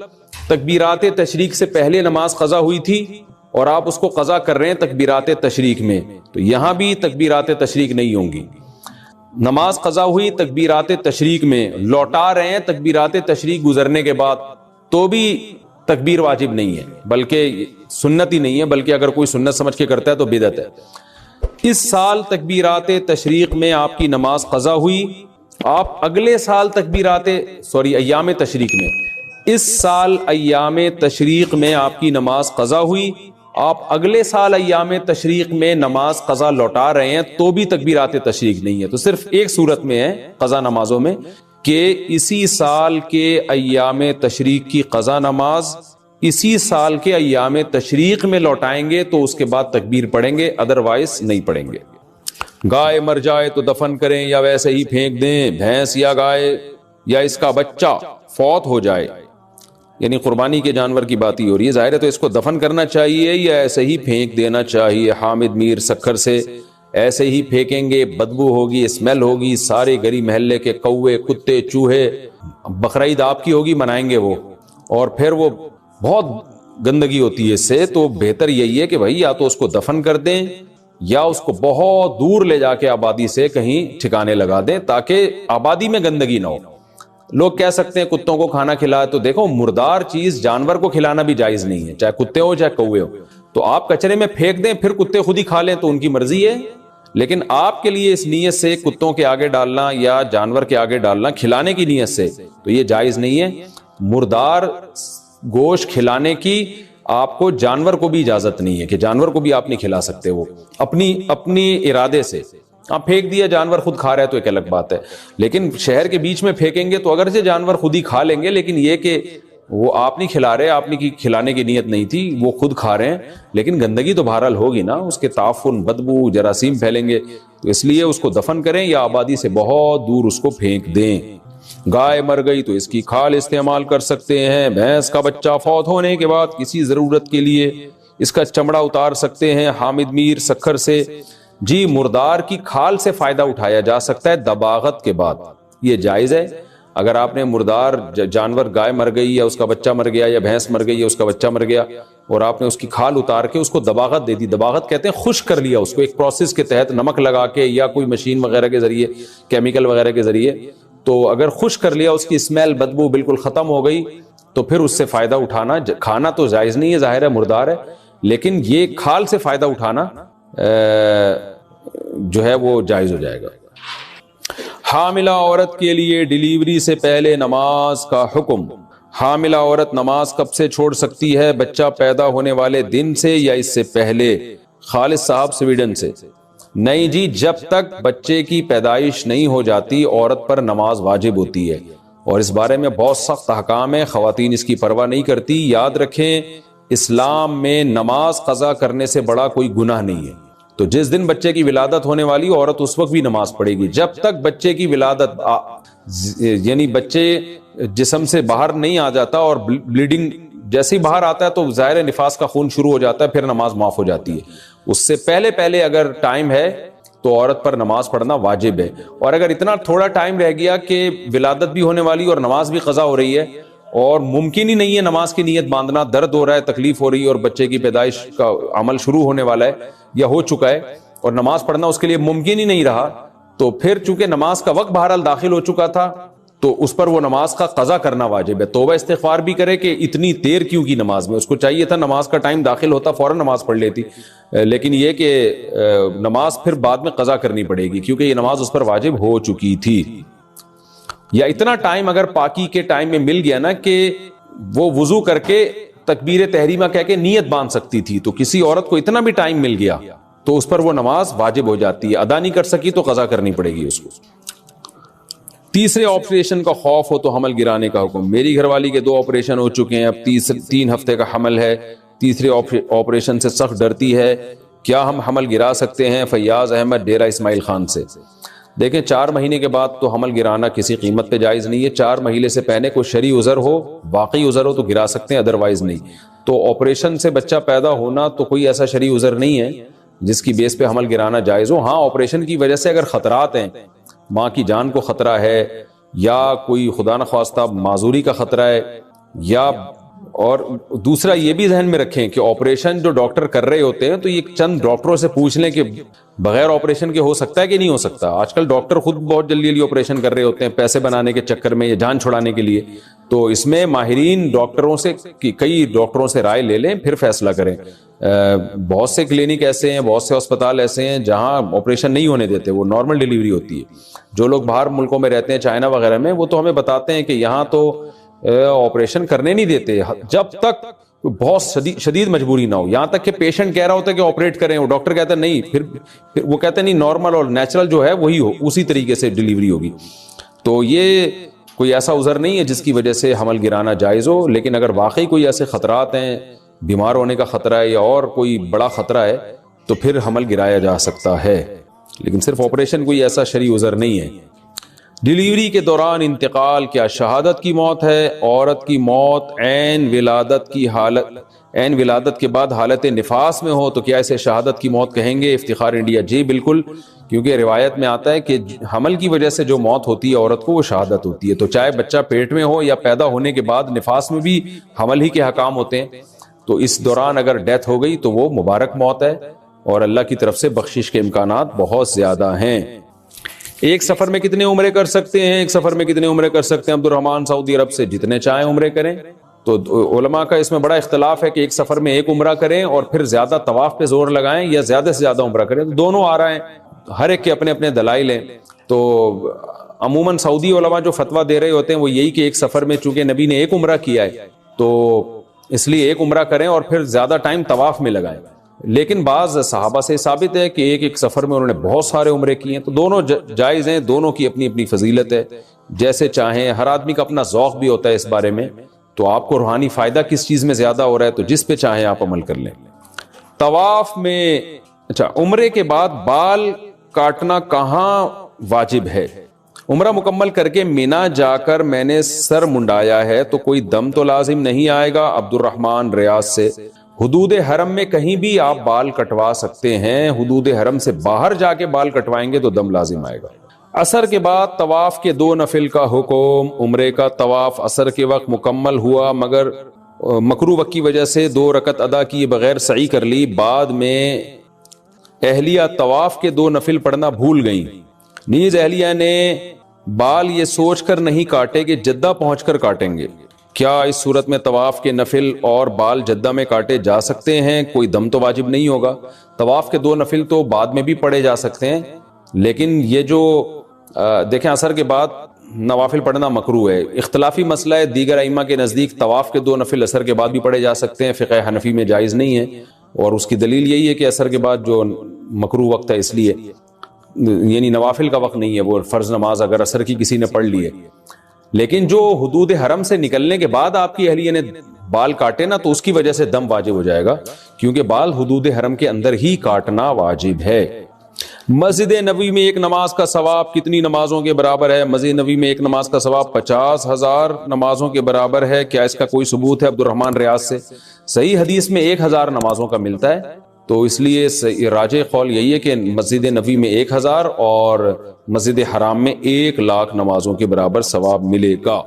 تکبیرات تشریق سے پہلے نماز قضا ہوئی تھی اور آپ اس کو قضا کر رہے ہیں تکبیرات تشریق میں، تو یہاں بھی تکبیرات تشریق نہیں ہوں گی۔ نماز قضا ہوئی تکبیرات تشریق میں، لوٹا رہے ہیں تکبیرات تشریق گزرنے کے بعد، تو بھی تکبیر واجب نہیں ہے، بلکہ سنت ہی نہیں ہے، بلکہ اگر کوئی سنت سمجھ کے کرتا ہے تو بدعت ہے۔ اس سال تکبیرات تشریق میں آپ کی نماز قضا ہوئی، آپ اگلے سال ایام تشریق میں، اس سال ایام تشریق میں آپ کی نماز قضا ہوئی، آپ اگلے سال ایام تشریق میں نماز قضا لوٹا رہے ہیں تو بھی تکبیرات تشریق نہیں ہے۔ تو صرف ایک صورت میں ہے قضا نمازوں میں کہ اسی سال کے ایام تشریق کی قضا نماز اسی سال کے ایام تشریق میں لوٹائیں گے تو اس کے بعد تکبیر پڑھیں گے، ادروائز نہیں پڑھیں گے۔ گائے مر جائے تو دفن کریں یا ویسے ہی پھینک دیں؟ بھینس یا گائے یا اس کا بچہ فوت ہو جائے، یعنی قربانی کے جانور کی بات ہی ہو رہی ہے، ظاہر ہے تو اس کو دفن کرنا چاہیے یا ایسے ہی پھینک دینا چاہیے؟ حامد میر سکھر سے۔ ایسے ہی پھینکیں گے، بدبو ہوگی، اسمیل ہوگی، سارے گلی محلے کے کوے، کتے، چوہے، بقرعید آپ کی ہوگی، منائیں گے وہ، اور پھر وہ بہت گندگی ہوتی ہے اس سے۔ تو بہتر یہی ہے کہ بھائی یا تو اس کو دفن کر دیں یا اس کو بہت دور لے جا کے آبادی سے کہیں ٹھکانے لگا دیں تاکہ آبادی میں گندگی نہ ہو۔ لوگ کہہ سکتے ہیں کتوں کو کھانا کھلائے، تو دیکھو مردار چیز جانور کو کھلانا بھی جائز نہیں ہے، چاہے کتے ہو چاہے کوے ہو۔ تو آپ کچرے میں پھینک دیں، پھر کتے خود ہی کھا لیں تو ان کی مرضی ہے، لیکن آپ کے لیے اس نیت سے کتوں کے آگے ڈالنا یا جانور کے آگے ڈالنا کھلانے کی نیت سے تو یہ جائز نہیں ہے۔ مردار گوشت کھلانے کی آپ کو جانور کو بھی اجازت نہیں ہے کہ جانور کو بھی آپ نہیں کھلا سکتے، وہ اپنی ارادے سے آپ پھینک دیا، جانور خود کھا رہا ہے تو ایک الگ بات ہے، لیکن شہر کے بیچ میں پھینکیں گے تو اگرچہ جانور خود ہی کھا لیں گے، لیکن یہ کہ وہ آپ نہیں کھلا رہے، آپ نے کھلانے کی نیت نہیں تھی، وہ خود کھا رہے ہیں، لیکن گندگی تو بہرحال ہوگی نا، اس کے تعفن، بدبو، جراثیم پھیلیں گے، تو اس لیے اس کو دفن کریں یا آبادی سے بہت دور اس کو پھینک دیں۔ گائے مر گئی تو اس کی کھال استعمال کر سکتے ہیں. بھینس کا بچہ فوت ہونے کے بعد کسی ضرورت کے لیے اس کا چمڑا اتار سکتے ہیں. حامد میر سکھر سے. جی مردار کی کھال سے فائدہ اٹھایا جا سکتا ہے دباغت کے بعد, یہ جائز ہے. اگر آپ نے مردار جانور, گائے مر گئی یا اس کا بچہ مر گیا, یا بھینس مر گئی یا اس کا بچہ مر گیا, اور آپ نے اس کی کھال اتار کے اس کو دباغت دے دی. دباغت کہتے ہیں خشک کر لیا اس کو ایک پروسیس کے تحت, نمک لگا کے یا کوئی مشین وغیرہ کے ذریعے, کیمیکل وغیرہ کے ذریعے. تو اگر خشک کر لیا, اس کی اسمیل بدبو بالکل ختم ہو گئی, تو پھر اس سے فائدہ اٹھانا, کھانا تو جائز نہیں ہے, ظاہر ہے مردار ہے, لیکن یہ کھال سے فائدہ اٹھانا جو ہے وہ جائز ہو جائے گا. حاملہ عورت کے لیے ڈیلیوری سے پہلے نماز کا حکم. حاملہ عورت نماز کب سے چھوڑ سکتی ہے؟ بچہ پیدا ہونے والے دن سے یا اس سے پہلے؟ خالد صاحب سویڈن سے. نہیں جی, جب تک بچے کی پیدائش نہیں ہو جاتی عورت پر نماز واجب ہوتی ہے, اور اس بارے میں بہت سخت احکام ہے, خواتین اس کی پرواہ نہیں کرتی. یاد رکھیں اسلام میں نماز قضا کرنے سے بڑا کوئی گناہ نہیں ہے. تو جس دن بچے کی ولادت ہونے والی عورت اس وقت بھی نماز پڑھے گی. جب تک بچے کی ولادت یعنی بچے جسم سے باہر نہیں آ جاتا اور بلیڈنگ جیسے ہی باہر آتا ہے تو ظاہر نفاس کا خون شروع ہو جاتا ہے, پھر نماز معاف ہو جاتی ہے. اس سے پہلے اگر ٹائم ہے تو عورت پر نماز پڑھنا واجب ہے. اور اگر اتنا تھوڑا ٹائم رہ گیا کہ ولادت بھی ہونے والی اور نماز بھی قضا ہو رہی ہے, اور ممکن ہی نہیں ہے نماز کی نیت باندھنا, درد ہو رہا ہے, تکلیف ہو رہی ہے, اور بچے کی پیدائش کا عمل شروع ہونے والا ہے یا ہو چکا ہے, اور نماز پڑھنا اس کے لیے ممکن ہی نہیں رہا, تو پھر چونکہ نماز کا وقت بہرحال داخل ہو چکا تھا تو اس پر وہ نماز کا قضا کرنا واجب ہے. توبہ استغفار بھی کرے کہ اتنی دیر کیوں کی نماز میں, اس کو چاہیے تھا نماز کا ٹائم داخل ہوتا فوراً نماز پڑھ لیتی, لیکن یہ کہ نماز پھر بعد میں قضا کرنی پڑے گی کیونکہ یہ نماز اس پر واجب ہو چکی تھی. یا اتنا ٹائم اگر پاکی کے ٹائم میں مل گیا نا کہ وہ وضو کر کے تکبیر تحریمہ کہہ کے نیت باندھ سکتی تھی, تو کسی عورت کو اتنا بھی ٹائم مل گیا تو اس پر وہ نماز واجب ہو جاتی ہے. ادا نہیں کر سکی تو قضا کرنی پڑے گی اس کو. تیسرے آپریشن کا خوف ہو تو حمل گرانے کا حکم. میری گھر والی کے 2 آپریشن ہو چکے ہیں, اب 3 ہفتے کا حمل ہے, تیسرے آپریشن سے سخت ڈرتی ہے, کیا ہم حمل گرا سکتے ہیں؟ فیاض احمد ڈیرہ اسماعیل خان سے. دیکھیں 4 مہینے کے بعد تو حمل گرانا کسی قیمت پہ جائز نہیں ہے. 4 مہینے سے پہلے کوئی شرعی عذر ہو, واقعی عذر ہو تو گرا سکتے ہیں, ادروائز نہیں. تو آپریشن سے بچہ پیدا ہونا تو کوئی ایسا شرعی عذر نہیں ہے جس کی بیس پہ حمل گرانا جائز ہو. ہاں آپریشن کی وجہ سے اگر خطرات ہیں, ماں کی جان کو خطرہ ہے, یا کوئی خدا نخواستہ معذوری کا خطرہ ہے, یا اور دوسرا یہ بھی ذہن میں رکھیں کہ آپریشن جو ڈاکٹر کر رہے ہوتے ہیں تو یہ چند ڈاکٹروں سے پوچھ لیں کہ بغیر آپریشن کے ہو سکتا ہے کہ نہیں ہو سکتا. آج کل ڈاکٹر خود بہت جلدی آپریشن کر رہے ہوتے ہیں پیسے بنانے کے چکر میں یا جان چھڑانے کے لیے, تو اس میں ماہرین ڈاکٹروں سے کئی ڈاکٹروں سے رائے لے لیں پھر فیصلہ کریں. بہت سے کلینک ایسے ہیں, بہت سے اسپتال ایسے ہیں جہاں آپریشن نہیں ہونے دیتے, وہ نارمل ڈیلیوری ہوتی ہے. جو لوگ باہر ملکوں میں رہتے ہیں, چائنا وغیرہ میں, وہ تو ہمیں بتاتے ہیں کہ یہاں تو آپریشن کرنے نہیں دیتے جب تک بہت شدید مجبوری نہ ہو. یہاں تک کہ پیشنٹ کہہ رہا ہوتا ہے کہ آپریٹ کریں, وہ ڈاکٹر کہتا ہے نہیں, پھر وہ کہتے ہیں نہیں نارمل اور نیچرل جو ہے وہی ہو, اسی طریقے سے ڈیلیوری ہوگی. تو یہ کوئی ایسا عذر نہیں ہے جس کی وجہ سے حمل گرانا جائز ہو. لیکن اگر واقعی کوئی ایسے خطرات ہیں, بیمار ہونے کا خطرہ ہے یا اور کوئی بڑا خطرہ ہے, تو پھر حمل گرایا جا سکتا ہے. لیکن صرف آپریشن کوئی ایسا شرعی عذر نہیں ہے. ڈیلیوری کے دوران انتقال کیا شہادت کی موت ہے؟ عورت کی موت عین ولادت کے بعد حالت نفاس میں ہو تو کیا اسے شہادت کی موت کہیں گے؟ افتخار انڈیا. جی بالکل, کیونکہ روایت میں آتا ہے کہ حمل کی وجہ سے جو موت ہوتی ہے عورت کو وہ شہادت ہوتی ہے. تو چاہے بچہ پیٹ میں ہو یا پیدا ہونے کے بعد نفاس میں بھی حمل ہی کے حکام ہوتے ہیں, تو اس دوران اگر ڈیتھ ہو گئی تو وہ مبارک موت ہے, اور اللہ کی طرف سے بخشش کے امکانات بہت زیادہ ہیں. ایک سفر میں کتنے عمرے کر سکتے ہیں؟ ایک سفر میں کتنے عمرے کر سکتے ہیں؟ عبد الرحمان سعودی عرب سے. جتنے چاہیں عمرے کریں. تو علماء کا اس میں بڑا اختلاف ہے کہ ایک سفر میں ایک عمرہ کریں اور پھر زیادہ طواف پہ زور لگائیں, یا زیادہ سے زیادہ عمرہ کریں. تو دونوں آ رہے ہیں, ہر ایک کے اپنے اپنے دلائل ہیں. تو عموماً سعودی علماء جو فتویٰ دے رہے ہوتے ہیں وہ یہی کہ ایک سفر میں چونکہ نبی نے ایک عمرہ کیا ہے تو اس لیے ایک عمرہ کریں اور پھر زیادہ ٹائم طواف میں لگائیں. لیکن بعض صحابہ سے ثابت ہے کہ ایک سفر میں انہوں نے بہت سارے عمرے کیے ہیں. تو دونوں جائز ہیں, دونوں کی اپنی اپنی فضیلت ہے. جیسے چاہیں, ہر آدمی کا اپنا ذوق بھی ہوتا ہے اس بارے میں. تو آپ کو روحانی فائدہ کس چیز میں زیادہ ہو رہا ہے تو جس پہ چاہیں آپ عمل کر لیں. طواف میں عمرے کے بعد بال کاٹنا کہاں واجب ہے؟ عمرہ مکمل کر کے مینا جا کر میں نے سر منڈایا ہے تو کوئی دم تو لازم نہیں آئے گا؟ عبد الرحمن ریاض سے۔ حدود حرم میں کہیں بھی آپ بال کٹوا سکتے ہیں، حدود حرم سے باہر جا کے بال کٹوائیں گے تو دم لازم آئے گا۔ عصر کے بعد طواف کے 2 نفل کا حکم۔ عمرے کا طواف عصر کے وقت مکمل ہوا مگر مکروہ وقت کی وجہ سے 2 رکعت ادا کیے بغیر سعی کر لی، بعد میں اہلیہ طواف کے 2 نفل پڑھنا بھول گئیں۔ نیز اہلیہ نے بال یہ سوچ کر نہیں کاٹے کہ جدہ پہنچ کر کاٹیں گے، کیا اس صورت میں طواف کے نفل اور بال جدہ میں کاٹے جا سکتے ہیں؟ کوئی دم تو واجب نہیں ہوگا۔ طواف کے 2 نفل تو بعد میں بھی پڑھے جا سکتے ہیں، لیکن یہ جو دیکھیں عصر کے بعد نوافل پڑھنا مکروہ ہے، اختلافی مسئلہ ہے۔ دیگر ائمہ کے نزدیک طواف کے 2 نفل عصر کے بعد بھی پڑھے جا سکتے ہیں، فقہ حنفی میں جائز نہیں ہے، اور اس کی دلیل یہی ہے کہ عصر کے بعد جو مکروہ وقت ہے اس لیے، یعنی نوافل کا وقت نہیں ہے، وہ فرض نماز اگر عصر کی کسی نے پڑھ لی ہے۔ لیکن جو حدود حرم سے نکلنے کے بعد آپ کی اہلیہ نے بال کاٹے نا تو اس کی وجہ سے دم واجب ہو جائے گا، کیونکہ بال حدود حرم کے اندر ہی کاٹنا واجب ہے۔ مسجد نبوی میں ایک نماز کا ثواب کتنی نمازوں کے برابر ہے؟ مسجد نبوی میں ایک نماز کا ثواب 50,000 نمازوں کے برابر ہے۔ کیا اس کا کوئی ثبوت ہے؟ عبد الرحمن ریاض سے۔ صحیح حدیث میں 1000 نمازوں کا ملتا ہے، تو اس لیے راجح قول یہی ہے کہ مسجد نبوی میں 1000 اور مسجد حرام میں 1,00,000 نمازوں کے برابر ثواب ملے گا۔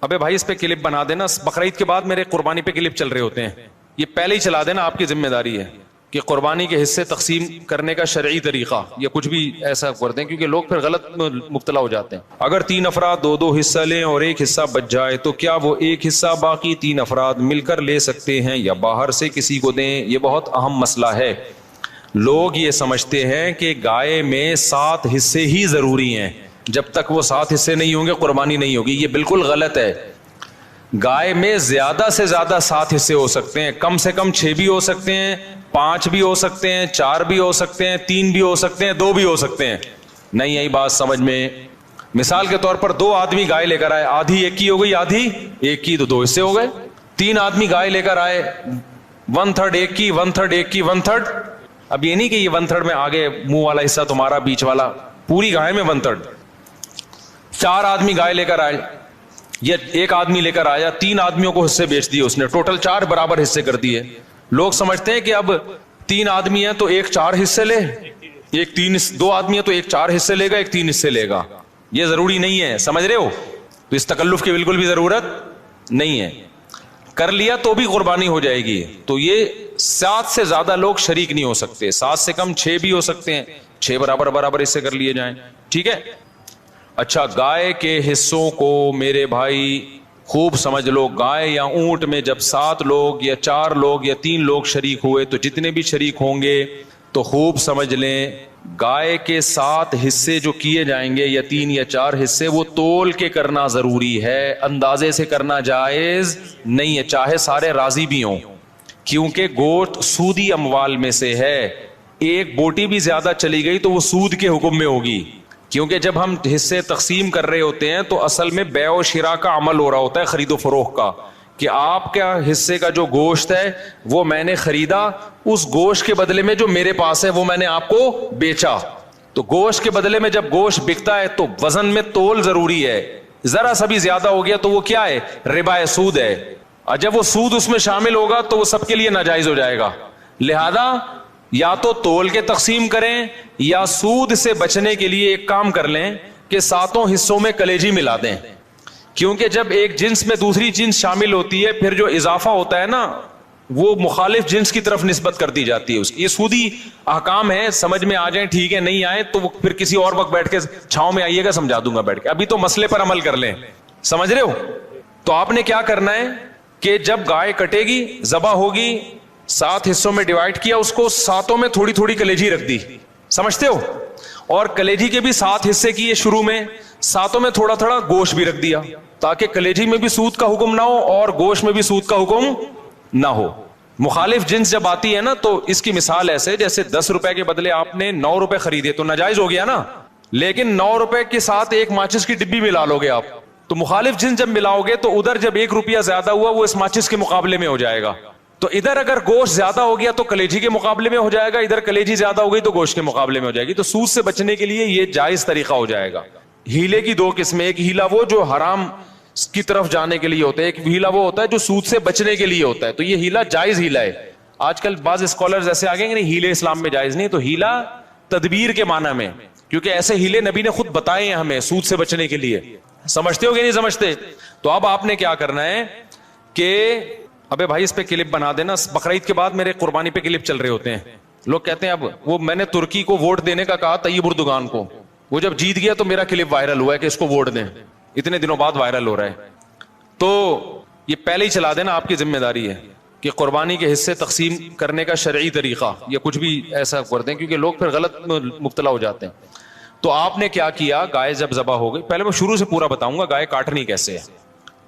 ابے بھائی اس پہ کلپ بنا دینا، بقرعید کے بعد میرے قربانی پہ کلپ چل رہے ہوتے ہیں، یہ پہلے ہی چلا دینا، آپ کی ذمہ داری ہے کہ قربانی کے حصے تقسیم کرنے کا شرعی طریقہ یا کچھ بھی ایسا کر دیں، کیونکہ لوگ پھر غلط مبتلا ہو جاتے ہیں۔ اگر 3 افراد 2 حصہ لیں اور 1 حصہ بچ جائے تو کیا وہ 1 حصہ باقی 3 افراد مل کر لے سکتے ہیں یا باہر سے کسی کو دیں؟ یہ بہت اہم مسئلہ ہے۔ لوگ یہ سمجھتے ہیں کہ گائے میں 7 حصے ہی ضروری ہیں، جب تک وہ 7 حصے نہیں ہوں گے قربانی نہیں ہوگی، یہ بالکل غلط ہے۔ گائے میں زیادہ سے زیادہ 7 حصے ہو سکتے ہیں، کم سے کم 6 بھی ہو سکتے ہیں، 5 بھی ہو سکتے ہیں، 4 بھی ہو سکتے ہیں، 3 بھی ہو سکتے ہیں، 2 بھی ہو سکتے ہیں۔ نہیں آئی بات سمجھ میں؟ مثال کے طور پر 2 آدمی گائے لے کر آئے، آدھی ایک کی ہو گئی، آدھی ایک کی، تو 2 حصے ہو گئے۔ 3 آدمی گائے لے کر آئے، 1/3 ایک کی، 1/3 ایک کی، 1/3۔ اب یہ نہیں کہ یہ 1/3 میں آگے منہ والا حصہ تمہارا، بیچ والا، پوری گائے میں 1/3۔ 4 آدمی گائے لے کر آئے، یہ 1 آدمی لے کر آیا، 3 آدمیوں کو حصے بیچ دیے اس نے، ٹوٹل 4 برابر حصے کر دیے۔ لوگ سمجھتے ہیں کہ اب 3 آدمی ہیں تو 1 4 حصے لے، 2 آدمی ہیں تو 1 4 حصے لے گا، 1 3 حصے لے گا۔ یہ ضروری نہیں ہے، سمجھ رہے ہو؟ تو اس تکلف کی بالکل بھی ضرورت نہیں ہے، کر لیا تو بھی قربانی ہو جائے گی۔ تو یہ 7 سے زیادہ لوگ شریک نہیں ہو سکتے، 7 سے کم 6 بھی ہو سکتے ہیں، 6 برابر حصے کر لیے جائیں، ٹھیک ہے۔ اچھا، گائے کے حصوں کو میرے بھائی خوب سمجھ لو، گائے یا اونٹ میں جب 7 لوگ یا 4 لوگ یا 3 لوگ شریک ہوئے تو جتنے بھی شریک ہوں گے تو خوب سمجھ لیں، گائے کے 7 حصے جو کیے جائیں گے یا 3 یا 4 حصے، وہ تول کے کرنا ضروری ہے، اندازے سے کرنا جائز نہیں ہے، چاہے سارے راضی بھی ہوں، کیونکہ گوشت سودی اموال میں سے ہے۔ ایک بوٹی بھی زیادہ چلی گئی تو وہ سود کے حکم میں ہوگی، کیونکہ جب ہم حصے تقسیم کر رہے ہوتے ہیں تو اصل میں بیع و شراء کا عمل ہو رہا ہوتا ہے، خرید و فروخت کا، کہ آپ کا حصے کا جو گوشت ہے وہ میں نے خریدا، اس گوشت کے بدلے میں جو میرے پاس ہے وہ میں نے آپ کو بیچا۔ تو گوشت کے بدلے میں جب گوشت بکتا ہے تو وزن میں تول ضروری ہے، ذرا سا بھی زیادہ ہو گیا تو وہ کیا ہے؟ ربا ہے، سود ہے، اور جب وہ سود اس میں شامل ہوگا تو وہ سب کے لیے ناجائز ہو جائے گا۔ لہذا یا تو تول کے تقسیم کریں یا سود سے بچنے کے لیے ایک کام کر لیں کہ 7 حصوں میں کلیجی ملا دیں، کیونکہ جب ایک جنس میں دوسری جنس شامل ہوتی ہے پھر جو اضافہ ہوتا ہے نا وہ مخالف جنس کی طرف نسبت کر دی جاتی ہے اس کی۔ یہ سودی احکام ہے، سمجھ میں آ جائیں ٹھیک ہے، نہیں آئے تو وہ پھر کسی اور وقت بیٹھ کے چھاؤں میں آئیے گا، سمجھا دوں گا بیٹھ کے، ابھی تو مسئلے پر عمل کر لیں، سمجھ رہے ہو؟ تو آپ نے کیا کرنا ہے کہ جب گائے کٹے گی، ذبح ہوگی، 7 حصوں میں ڈیوائڈ کیا اس کو، 7 میں تھوڑی تھوڑی کلیجی رکھ دی، سمجھتے ہو؟ اور کلیجی کے بھی 7 حصے کیے شروع میں، 7 میں تھوڑا تھوڑا گوشت بھی رکھ دیا، تاکہ کلیجی میں بھی سود کا حکم نہ ہو اور گوشت میں بھی سود کا حکم نہ ہو۔ مخالف جنس جب آتی ہے نا تو اس کی مثال ایسے، جیسے 10 روپے کے بدلے آپ نے 9 روپے خریدے تو ناجائز ہو گیا نا، لیکن 9 روپے کے ساتھ ایک ماچس کی ڈبی ملا لو گے آپ، تو مخالف جنس جب ملاؤ گے تو ادھر جب 1 روپیہ زیادہ ہوا وہ اس ماچس کے مقابلے میں ہو جائے گا۔ تو ادھر اگر گوشت زیادہ ہو گیا تو کلیجی کے مقابلے میں ہو جائے گا، ادھر کلیجی زیادہ ہو گئی تو گوشت کے مقابلے میں ہو جائے گی۔ تو سود سے بچنے کے لیے یہ جائز طریقہ ہو جائے گا۔ ہیلے کی دو قسمیں، ایک ہیلا وہ جو حرام کی طرف جانے کے لیے ہوتا ہے، ایک ہیلا وہ ہوتا ہے جو سود سے بچنے کے لیے ہوتا ہے. تو یہ ہیلا جائز ہیلا ہے. آج کل بعض اسکالرز ایسے آگے نہیں ہیلے اسلام میں جائز نہیں، تو ہیلا تدبیر کے معنی میں، کیونکہ ایسے ہیلے نبی نے خود بتائے ہیں ہمیں سود سے بچنے کے لیے. سمجھتے ہو کہ نہیں سمجھتے؟ تو اب آپ نے کیا کرنا ہے کہ ابے بھائی اس پہ کلپ بنا دینا. بقرعید کے بعد میرے قربانی پہ کلپ چل رہے ہوتے ہیں. لوگ کہتے ہیں اب وہ میں نے ترکی کو ووٹ دینے کا کہا طیب اردوغان کو، وہ جب جیت گیا تو میرا کلپ وائرل ہوا ہے کہ اس کو ووٹ دیں. اتنے دنوں بعد وائرل ہو رہا ہے. تو یہ پہلے ہی چلا دینا، آپ کی ذمہ داری ہے کہ قربانی کے حصے تقسیم کرنے کا شرعی طریقہ یا کچھ بھی ایسا کر دیں، کیونکہ لوگ پھر غلط مبتلا ہو جاتے ہیں. تو آپ نے کیا کیا، گائے جب ذبح ہو گئی، پہلے میں شروع سے پورا بتاؤں گا گائے کاٹنی کیسے ہے،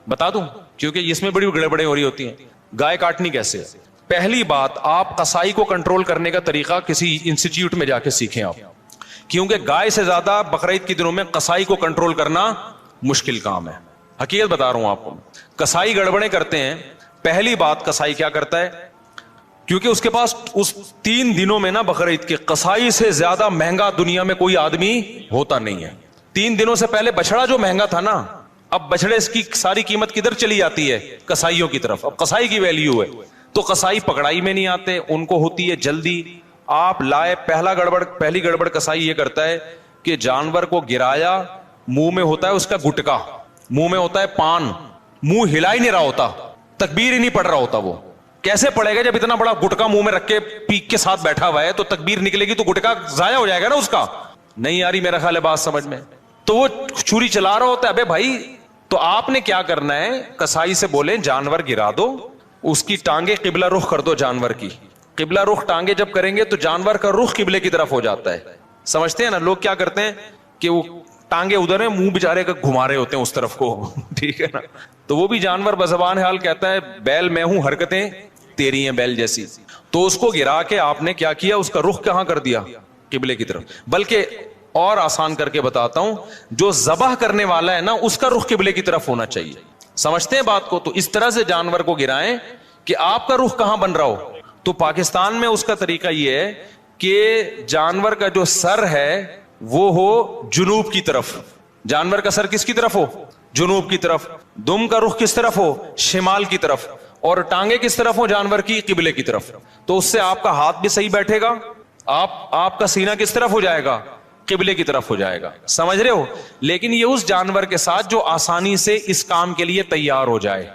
بتا دوں کیونکہ اس میں بڑی گڑبڑیں ہو رہی ہوتی ہیں. گائے کاٹنی کیسے ہے؟ پہلی بات، آپ قصائی کو کنٹرول کرنے کا طریقہ کسی انسٹیٹیوٹ میں جا کے سیکھیں آپ، کیونکہ گائے سے زیادہ بقرعید کے دنوں میں قصائی کو کنٹرول کرنا مشکل کام ہے. حقیقت بتا رہا ہوں آپ کو. قصائی گڑبڑیں کرتے ہیں. پہلی بات، قصائی کیا کرتا ہے، کیونکہ اس کے پاس اس 3 دنوں میں نا بقرعید کے قصائی سے زیادہ مہنگا دنیا میں کوئی آدمی ہوتا نہیں ہے. 3 دنوں سے پہلے بچڑا جو مہنگا تھا نا، اب بچڑے کی ساری قیمت کدھر چلی جاتی ہے؟ قصائیوں کی طرف. اب قصائی کی ویلیو ہے. تو قصائی پکڑائی میں نہیں آتے، ان کو ہوتی ہے جلدی. آپ لائے، پہلی گڑبڑ قصائی یہ کرتا ہے کہ جانور کو گرایا، منہ میں ہوتا ہے اس کا گٹکا، منہ میں ہوتا ہے پان، منہ ہلا ہی نہیں رہا ہوتا، تکبیر ہی نہیں پڑھ رہا ہوتا. وہ کیسے پڑے گا جب اتنا بڑا گٹکا منہ میں رکھ کے پیک کے ساتھ بیٹھا ہوا ہے؟ تو تکبیر نکلے گی تو گٹکا ضائع ہو جائے گا نا اس کا. نہیں آ رہی میرا خیال ہے بات سمجھ میں. تو وہ چھری چلا رہا ہوتا ہے. ابے بھائی، تو آپ نے کیا کرنا ہے، قصائی سے بولیں جانور گرا دو، اس کی ٹانگیں قبلہ رخ کر دو. جانور کی قبلہ رخ ٹانگیں جب کریں گے تو جانور کا رخ قبلے کی طرف ہو جاتا ہے. سمجھتے ہیں نا؟ لوگ کیا کرتے ہیں کہ وہ ٹانگیں ادھر ہیں، منہ بیچارے کا گھما رہے ہوتے ہیں اس طرف کو. ٹھیک ہے نا؟ تو وہ بھی جانور بزبان حال کہتا ہے بیل میں ہوں، حرکتیں تیری ہیں بیل جیسی. تو اس کو گرا کے آپ نے کیا کیا، اس کا رخ کہاں کر دیا؟ قبلے کی طرف. بلکہ اور آسان کر کے بتاتا ہوں، جو ذبح کرنے والا ہے نا اس کا رخ قبلے کی طرف ہونا چاہیے. سمجھتے ہیں بات کو؟ تو اس طرح سے جانور کو گرائیں کہ آپ کا رخ کہاں بن رہا ہو. تو پاکستان میں اس کا طریقہ یہ ہے کہ جانور کا جو سر ہے وہ ہو جنوب کی طرف. جانور کا سر کس کی طرف ہو؟ جنوب کی طرف. دم کا رخ کس طرف ہو؟ شمال کی طرف. اور ٹانگیں کس طرف ہو جانور کی؟ قبلے کی طرف. تو اس سے آپ کا ہاتھ بھی صحیح بیٹھے گا، آپ کا سینہ کس طرف ہو جائے گا؟ قبلے کی طرف ہو جائے گا. سمجھ رہے ہو؟ لیکن یہ اس جانور کے ساتھ جو آسانی سے اس کام کے لیے تیار ہو جائے.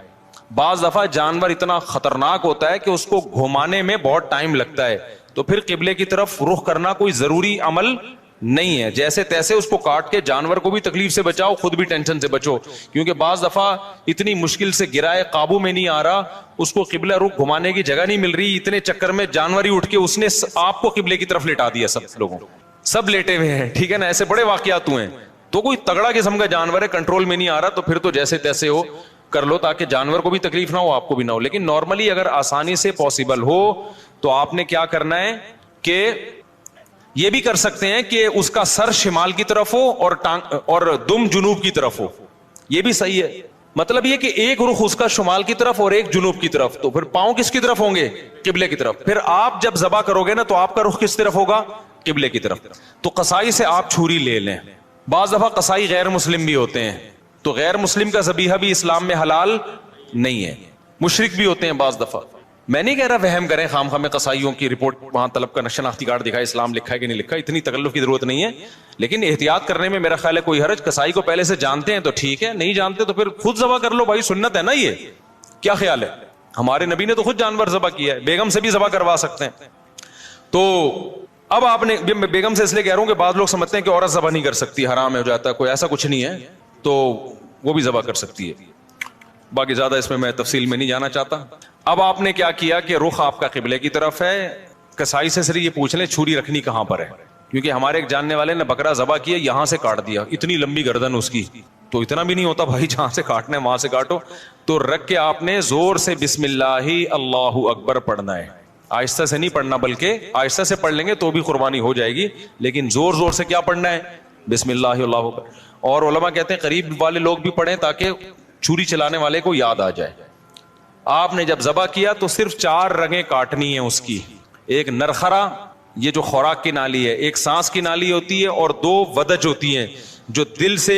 بعض دفعہ جانور اتنا خطرناک ہوتا ہے کہ اس کو گھمانے میں بہت ٹائم لگتا ہے، تو پھر قبلے کی طرف رخ کرنا کوئی ضروری عمل نہیں ہے. جیسے تیسے اس کو کاٹ کے جانور کو بھی تکلیف سے بچاؤ، خود بھی ٹینشن سے بچو. کیونکہ بعض دفعہ اتنی مشکل سے گرائے، قابو میں نہیں آ رہا، اس کو قبلہ رخ گھمانے کی جگہ نہیں مل رہی، اتنے چکر میں جانور ہی اٹھ کے اس نے آپ کو قبلے کی طرف لٹا دیا. سب لوگوں سب لیٹے ہوئے ہیں. ٹھیک ہے نا؟ ایسے بڑے واقعات ہوئے ہیں. تو کوئی تگڑا قسم کا جانور ہے، کنٹرول میں نہیں آ رہا، تو پھر تو جیسے تیسے ہو کر لو تاکہ جانور کو بھی تکلیف نہ ہو، آپ کو بھی نہ ہو. لیکن نارملی اگر آسانی سے پاسبل ہو تو آپ نے کیا کرنا ہے کہ یہ بھی کر سکتے ہیں کہ اس کا سر شمال کی طرف ہو اور دم جنوب کی طرف ہو. یہ بھی صحیح ہے. مطلب یہ کہ ایک رخ اس کا شمال کی طرف اور ایک جنوب کی طرف. تو پھر پاؤں کس کی طرف ہوں گے؟ قبلے کی طرف. پھر آپ جب ذبح کرو گے نا تو آپ کا رخ کس طرف ہوگا؟ قبلے کی طرف. تو قصائی سے آپ چھری لے لیں. بعض دفعہ قصائی غیر مسلم بھی ہوتے ہیں، تو غیر مسلم کا ذبیحہ بھی اسلام میں حلال نہیں ہے. مشرک بھی ہوتے ہیں بعض دفعہ. میں نہیں کہہ رہا وہم کریں خام خواہ میں قصائیوں کی رپورٹ وہاں طلب کا شناختی کارڈ دکھائے، اسلام لکھا ہے کہ نہیں لکھا، اتنی تکلف کی ضرورت نہیں ہے. لیکن احتیاط کرنے میں میرا خیال ہے کوئی حرج. قصائی کو پہلے سے جانتے ہیں تو ٹھیک ہے، نہیں جانتے تو پھر خود ذبح کر لو بھائی، سنت ہے نا. یہ کیا خیال ہے؟ ہمارے نبی نے تو خود جانور ذبح کیا ہے، بیگم سے بھی ذبح کروا سکتے ہیں. تو اب آپ نے، بیگم سے اس لیے کہہ رہا ہوں کہ بعض لوگ سمجھتے ہیں کہ عورت ذبح نہیں کر سکتی، حرام ہو جاتا ہے، کوئی ایسا کچھ نہیں ہے. تو وہ بھی ذبح کر سکتی ہے. باقی زیادہ اس میں تفصیل میں نہیں جانا چاہتا. اب آپ نے کیا کیا کہ رخ آپ کا قبلے کی طرف ہے. قصائی سے صرف یہ پوچھ لیں چھری رکھنی کہاں پر ہے، کیونکہ ہمارے ایک جاننے والے نے بکرا ذبح کیا، یہاں سے کاٹ دیا، اتنی لمبی گردن اس کی. تو اتنا بھی نہیں ہوتا بھائی، جہاں سے کاٹنا ہے وہاں سے کاٹو. تو رکھ کے آپ نے زور سے بسم اللہ اللہ اکبر پڑھنا ہے. آہستہ سے نہیں پڑھنا، بلکہ آہستہ سے پڑھ لیں گے تو بھی قربانی ہو جائے گی، لیکن زور زور سے کیا پڑھنا ہے؟ بسم اللہ اللہ اکبر. اور علماء کہتے ہیں قریب والے لوگ بھی پڑھیں تاکہ چھری چلانے والے کو یاد آ جائے. آپ نے جب ذبح کیا تو صرف 4 رگیں کاٹنی ہیں اس کی. ایک نرخرا، یہ جو خوراک کی نالی ہے، ایک سانس کی نالی ہوتی ہے، اور 2 ودج ہوتی ہیں جو دل سے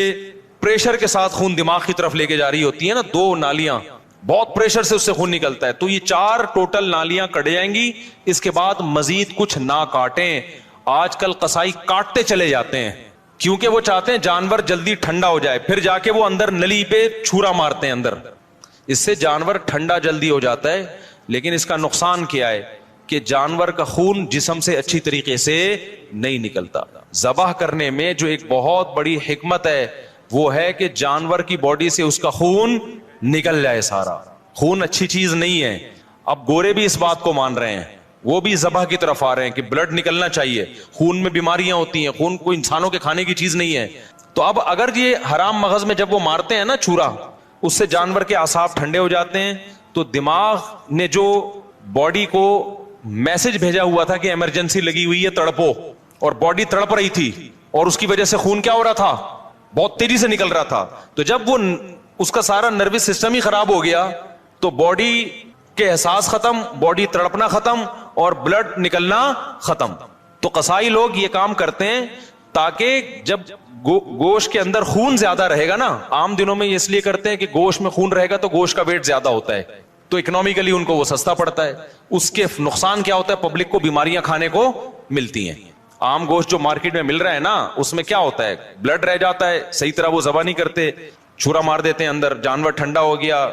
پریشر کے ساتھ خون دماغ کی طرف لے کے جا رہی ہوتی ہے نا, 2 نالیاں, بہت پریشر سے اس سے خون نکلتا ہے, تو یہ 4 ٹوٹل نالیاں کٹ جائیں گی. اس کے بعد مزید کچھ نہ کاٹیں. آج کل قصائی کاٹتے چلے جاتے ہیں کیونکہ وہ چاہتے ہیں جانور جلدی ٹھنڈا ہو جائے, پھر جا کے وہ اندر نلی پہ چھورا مارتے ہیں اندر, اس سے جانور ٹھنڈا جلدی ہو جاتا ہے. لیکن اس کا نقصان کیا ہے کہ جانور کا خون جسم سے اچھی طریقے سے نہیں نکلتا. ذبح کرنے میں جو ایک بہت بڑی حکمت ہے وہ ہے کہ جانور کی باڈی سے اس کا خون نکل جائے سارا. خون اچھی چیز نہیں ہے. اب گورے بھی اس بات کو مان رہے ہیں, وہ بھی ذبح کی طرف آ رہے ہیں کہ بلڈ نکلنا چاہیے, خون میں بیماریاں ہوتی ہیں, خون کوئی انسانوں کے کھانے کی چیز نہیں ہے. تو اب اگر یہ حرام مغز میں جب وہ مارتے ہیں نا چھورا, اس سے جانور کے اعصاب ٹھنڈے ہو جاتے ہیں, تو دماغ نے جو باڈی کو میسج بھیجا ہوا تھا کہ ایمرجنسی لگی ہوئی ہے تڑپو, اور باڈی تڑپ رہی تھی اور اس کی وجہ سے خون کیا ہو رہا تھا, بہت تیزی سے نکل رہا تھا, تو جب وہ اس کا سارا نروس سسٹم ہی خراب ہو گیا تو باڈی کے احساس ختم, باڈی تڑپنا ختم اور بلڈ نکلنا ختم. تو قصائی لوگ یہ کام کرتے ہیں تاکہ جب گوشت کے اندر خون زیادہ رہے گا نا, عام دنوں میں یہ اس لیے کرتے ہیں کہ گوشت میں خون رہے گا تو گوشت کا ویٹ زیادہ ہوتا ہے, تو اکنامکلی ان کو وہ سستا پڑتا ہے. اس کے نقصان کیا ہوتا ہے, پبلک کو بیماریاں کھانے کو ملتی ہیں. عام گوشت جو مارکیٹ میں مل رہا ہے نا, اس میں کیا ہوتا ہے, بلڈ رہ جاتا ہے, صحیح طرح وہ ذبح نہیں کرتے, چھرا مار دیتے ہیں اندر, جانور ٹھنڈا ہو گیا,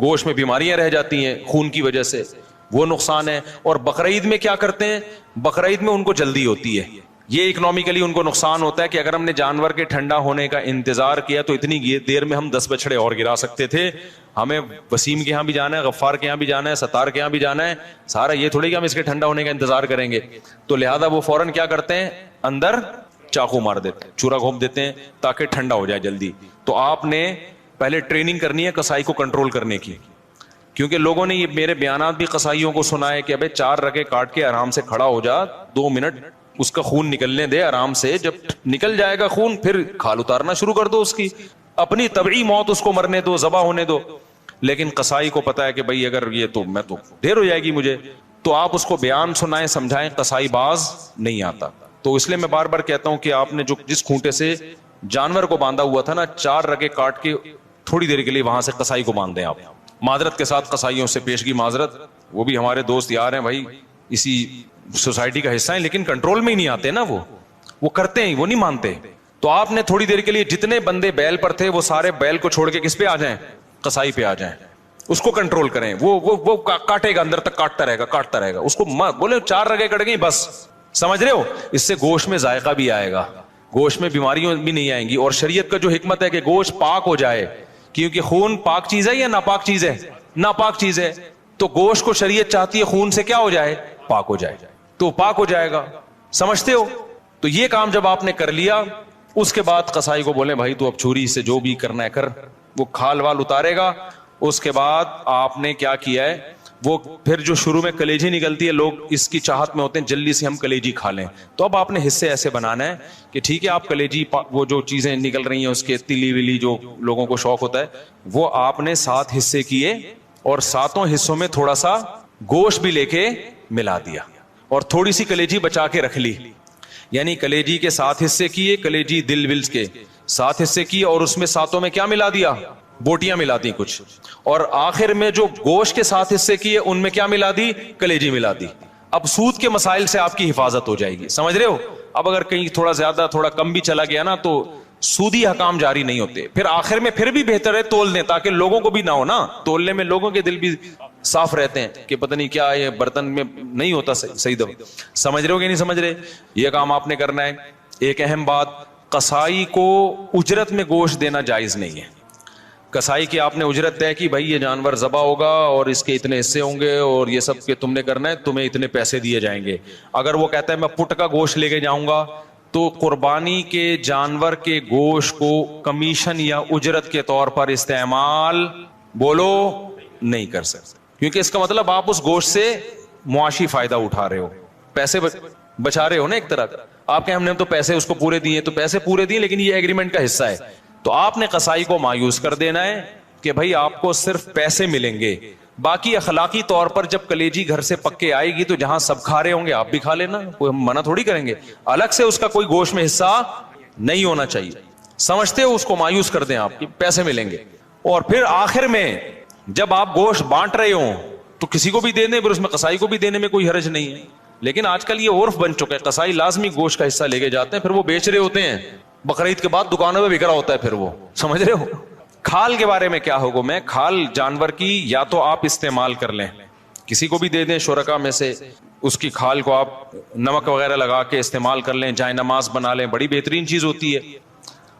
گوشت میں بیماریاں رہ جاتی ہیں خون کی وجہ سے, وہ نقصان ہے. اور بقرعید میں کیا کرتے ہیں, بقرعید میں ان کو جلدی ہوتی ہے, یہ اکنامکلی ان کو نقصان ہوتا ہے کہ اگر ہم نے جانور کے ٹھنڈا ہونے کا انتظار کیا تو اتنی دیر میں ہم 10 بچڑے اور گرا سکتے تھے. ہمیں وسیم کے یہاں بھی جانا ہے, غفار کے یہاں بھی جانا ہے, ستار کے یہاں بھی جانا ہے, سارا یہ تھوڑی کہ ہم اس کے ٹھنڈا ہونے کا انتظار کریں گے. تو لہذا وہ فوراً کیا کرتے ہیں, اندر چاقو مار دیتے ہیں, چورا گھوم دیتے ہیں تاکہ ٹھنڈا ہو جائے جلدی. تو آپ نے پہلے ٹریننگ کرنی ہے قصائی کو کنٹرول کرنے کی, کیونکہ لوگوں نے یہ میرے بیانات بھی قصائیوں کو سنا ہے کہ ابے 4 رگے کاٹ کے آرام سے کھڑا ہو جا, 2 منٹ اس کا خون نکلنے دے آرام سے, جب نکل جائے گا خون پھر کھال اتارنا شروع کر دو, اس کی اپنی طبعی موت اس کو مرنے دو, ذبح ہونے دو. لیکن قصائی کو پتا ہے کہ بھائی اگر یہ تو میں تو دیر ہو جائے گی مجھے, تو آپ اس کو بیان سنائیں, سمجھائیں, قصائی باز نہیں آتا. تو اس لیے میں بار بار کہتا ہوں کہ آپ نے جو جس کھونٹے سے جانور کو باندھا ہوا تھا نا, 4 رگے کاٹ کے تھوڑی دیر کے لیے وہاں سے قصائی کو باندھ دیں آپ. معذرت کے ساتھ قصائیوں سے پیشگی معذرت, وہ بھی ہمارے دوست یار ہیں بھائی, اسی سوسائٹی کا حصہ ہیں, لیکن کنٹرول میں ہی نہیں آتے نا, وہ کرتے ہیں, وہ نہیں مانتے. تو آپ نے تھوڑی دیر کے لیے جتنے بندے بیل پر تھے وہ سارے بیل کو چھوڑ کے کس پہ آ جائیں, قصائی پہ آ جائیں, اس کو کنٹرول کریں. وہ کاٹے گا, اندر تک کاٹتا رہے گا, اس کو بولے 4 رگیں کٹ گئی بس, سمجھ رہے ہو, اس سے گوشت میں ذائقہ بھی آئے گا, گوشت میں بیماریاں بھی نہیں آئیں گی. اور شریعت کا جو حکمت ہے کہ گوشت پاک ہو جائے, کیونکہ خون پاک چیز ہے یا ناپاک چیز ہے, ناپاک چیز ہے, تو گوشت کو شریعت چاہتی ہے خون سے کیا ہو جائے, پاک ہو جائے, تو پاک ہو جائے گا. سمجھتے ہو؟ تو یہ کام جب آپ نے کر لیا, اس کے بعد قصائی کو بولیں بھائی تو اب چھری سے جو بھی کرنا ہے کر, وہ کھال وال اتارے گا. اس کے بعد آپ نے کیا کیا ہے, وہ پھر جو شروع میں کلیجی نکلتی ہے, لوگ اس کی چاہت میں ہوتے ہیں جلدی سے ہم کلیجی کھا لیں. تو اب آپ نے حصے ایسے بنانا ہے کہ ٹھیک ہے آپ کلیجی, وہ جو چیزیں نکل رہی ہیں اس کے تلی ولی جو لوگوں کو شوق ہوتا ہے, وہ آپ نے 7 حصے کیے اور 7 حصوں میں تھوڑا سا گوشت بھی لے کے ملا دیا اور تھوڑی سی کلیجی بچا کے رکھ لی. یعنی کلیجی کے 7 حصے کیے, کلیجی دل ولز کے 7 حصے کیے, اور اس میں 7 میں کیا ملا دیا, بوٹیاں ملا دی کچھ, اور آخر میں جو گوشت کے 7 حصے کیے ان میں کیا ملا دی, کلیجی ملا دی. اب سود کے مسائل سے آپ کی حفاظت ہو جائے گی, سمجھ رہے ہو. اب اگر کہیں تھوڑا زیادہ تھوڑا کم بھی چلا گیا نا تو سودی حکام جاری نہیں ہوتے. پھر آخر میں پھر بھی بہتر ہے تول دیں, تاکہ لوگوں کو بھی نہ ہو نا, تولنے میں لوگوں کے دل بھی صاف رہتے ہیں کہ پتہ نہیں کیا یہ برتن میں نہیں ہوتا صحیح دفعہ. سمجھ رہے ہو کہ نہیں سمجھ رہے, یہ کام آپ نے کرنا ہے. ایک اہم بات, قصائی کو اجرت میں گوشت دینا جائز نہیں ہے. کسائی کی آپ نے اجرت طے کی, بھائی یہ جانور ذبح ہوگا اور اس کے اتنے حصے ہوں گے اور یہ سب کہ تم نے کرنا ہے, تمہیں اتنے پیسے دیے جائیں گے. اگر وہ کہتا ہے میں پٹ کا گوشت لے کے جاؤں گا, تو قربانی کے جانور کے گوشت کو کمیشن یا اجرت کے طور پر استعمال بولو نہیں کر سکتے, کیونکہ اس کا مطلب آپ اس گوشت سے معاشی فائدہ اٹھا رہے ہو, پیسے بچا رہے ہو نا ایک طرح کا. آپ کہ ہم نے تو پیسے اس کو پورے دیے, تو پیسے پورے دیے لیکن یہ ایگریمنٹ کا حصہ ہے. تو آپ نے قصائی کو مایوس کر دینا ہے کہ بھائی آپ کو صرف پیسے ملیں گے, باقی اخلاقی طور پر جب کلیجی گھر سے پک کے آئے گی تو جہاں سب کھا رہے ہوں گے آپ بھی کھا لینا, کوئی ہم منع تھوڑی کریں گے. الگ سے اس کا کوئی گوشت میں حصہ نہیں ہونا چاہیے. سمجھتے ہو اس کو مایوس کر دیں آپ کے پیسے ملیں گے. اور پھر آخر میں جب آپ گوشت بانٹ رہے ہوں تو کسی کو بھی دے دیں, پھر اس میں قصائی کو بھی دینے میں کوئی حرج نہیں ہے. لیکن آج کل یہ عرف بن چکا ہے, قصائی لازمی گوشت کا حصہ لے کے جاتے ہیں, پھر وہ بیچ رہے ہوتے ہیں, بقرعید کے بعد دکانوں پہ بک رہا ہوتا ہے پھر وہ, سمجھ رہے ہو. کھال کے بارے میں کیا حکم ہے؟ کھال جانور کی یا تو آپ استعمال کر لیں, کسی کو بھی دے دیں شرکا میں سے, اس کی کھال کو آپ نمک وغیرہ لگا کے استعمال کر لیں, جائے نماز بنا لیں, بڑی بہترین چیز ہوتی ہے.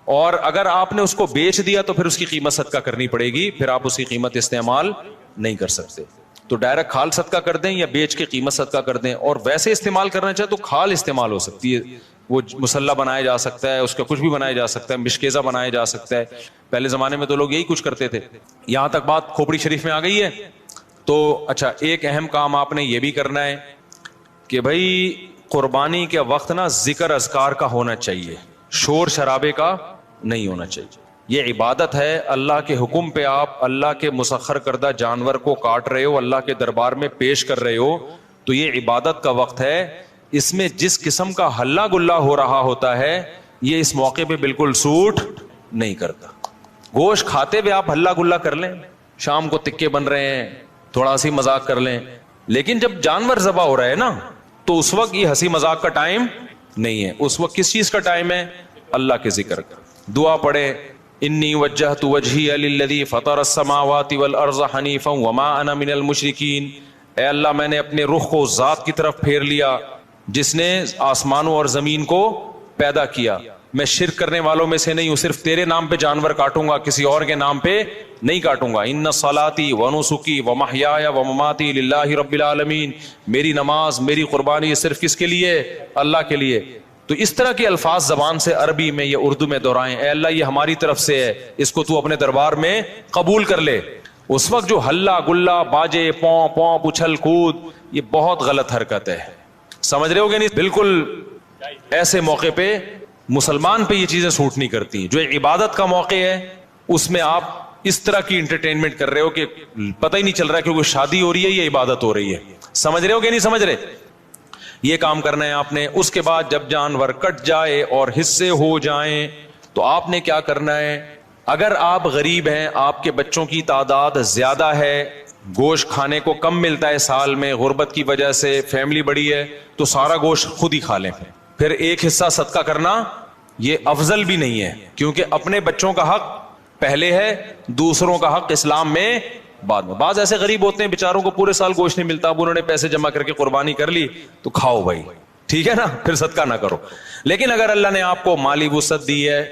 اور اگر آپ نے اس کو بیچ دیا تو پھر اس کی قیمت صدقہ کرنی پڑے گی, پھر آپ اس کی قیمت استعمال نہیں کر سکتے. تو ڈائریکٹ کھال صدقہ کر دیں یا بیچ کے قیمت صدقہ کر دیں. اور ویسے استعمال کرنا چاہے تو کھال استعمال ہو سکتی ہے, وہ مسلح بنایا جا سکتا ہے, اس کا کچھ بھی بنایا جا سکتا ہے, مشکیزہ بنایا جا سکتا ہے. پہلے زمانے میں تو لوگ یہی کچھ کرتے تھے. یہاں تک بات کھوپڑی شریف میں آ گئی ہے. تو اچھا, ایک اہم کام آپ نے یہ بھی کرنا ہے کہ بھائی قربانی کے وقت نا ذکر اذکار کا ہونا چاہیے, شور شرابے کا نہیں ہونا چاہیے. یہ عبادت ہے, اللہ کے حکم پہ آپ اللہ کے مسخر کردہ جانور کو کاٹ رہے ہو, اللہ کے دربار میں پیش کر رہے ہو, تو یہ عبادت کا وقت ہے. اس میں جس قسم کا ہلا گلا ہو رہا ہوتا ہے یہ اس موقع پہ بالکل سوٹ نہیں کرتا. گوشت کھاتے ہوئے آپ ہلا گلا کر لیں, شام کو تکے بن رہے ہیں, تھوڑا ہنسی مذاق کر لیں, لیکن جب جانور ذبح ہو رہا ہے نا تو اس وقت یہ ہنسی مذاق کا ٹائم نہیں ہے. اس وقت کس چیز کا ٹائم ہے؟ اللہ کے ذکر کا. دعا پڑھے, انی وجہت وجہی للذی فطر السماوات والارض حنیفا وما انا من المشرکین. اے اللہ, میں نے اپنے رخ کو ذات کی طرف پھیر لیا جس نے آسمانوں اور زمین کو پیدا کیا, میں شرک کرنے والوں میں سے نہیں ہوں, صرف تیرے نام پہ جانور کاٹوں گا, کسی اور کے نام پہ نہیں کاٹوں گا. ان صلاتی و نسکی و محیایا و مماتی للہ رب العالمین. میری نماز, میری قربانی صرف کس کے لیے؟ اللہ کے لیے. تو اس طرح کے الفاظ زبان سے عربی میں یا اردو میں دہرائیں, اے اللہ یہ ہماری طرف سے ہے, اس کو تو اپنے دربار میں قبول کر لے. اس وقت جو ہلا گلا, باجے, پوں پوں, اچھل کود, یہ بہت غلط حرکت ہے. سمجھ رہے ہو گے نہیں؟ بالکل ایسے موقع پہ مسلمان پہ یہ چیزیں سوٹ نہیں کرتی. جو عبادت کا موقع ہے اس میں آپ اس طرح کی انٹرٹینمنٹ کر رہے ہو کہ پتہ ہی نہیں چل رہا کہ وہ شادی ہو رہی ہے یا عبادت ہو رہی ہے. سمجھ رہے ہو کہ نہیں سمجھ رہے؟ یہ کام کرنا ہے آپ نے. اس کے بعد جب جانور کٹ جائے اور حصے ہو جائیں تو آپ نے کیا کرنا ہے؟ اگر آپ غریب ہیں, آپ کے بچوں کی تعداد زیادہ ہے, گوشت کھانے کو کم ملتا ہے سال میں, غربت کی وجہ سے فیملی بڑی ہے, تو سارا گوشت خود ہی کھا لیں. پھر ایک حصہ صدقہ کرنا یہ افضل بھی نہیں ہے, کیونکہ اپنے بچوں کا حق پہلے ہے, دوسروں کا حق اسلام میں بعد میں. بعض ایسے غریب ہوتے ہیں بیچاروں کو پورے سال گوشت نہیں ملتا, اب انہوں نے پیسے جمع کر کے قربانی کر لی تو کھاؤ بھائی, ٹھیک ہے نا, پھر صدقہ نہ کرو. لیکن اگر اللہ نے آپ کو مالی وسعت دی ہے,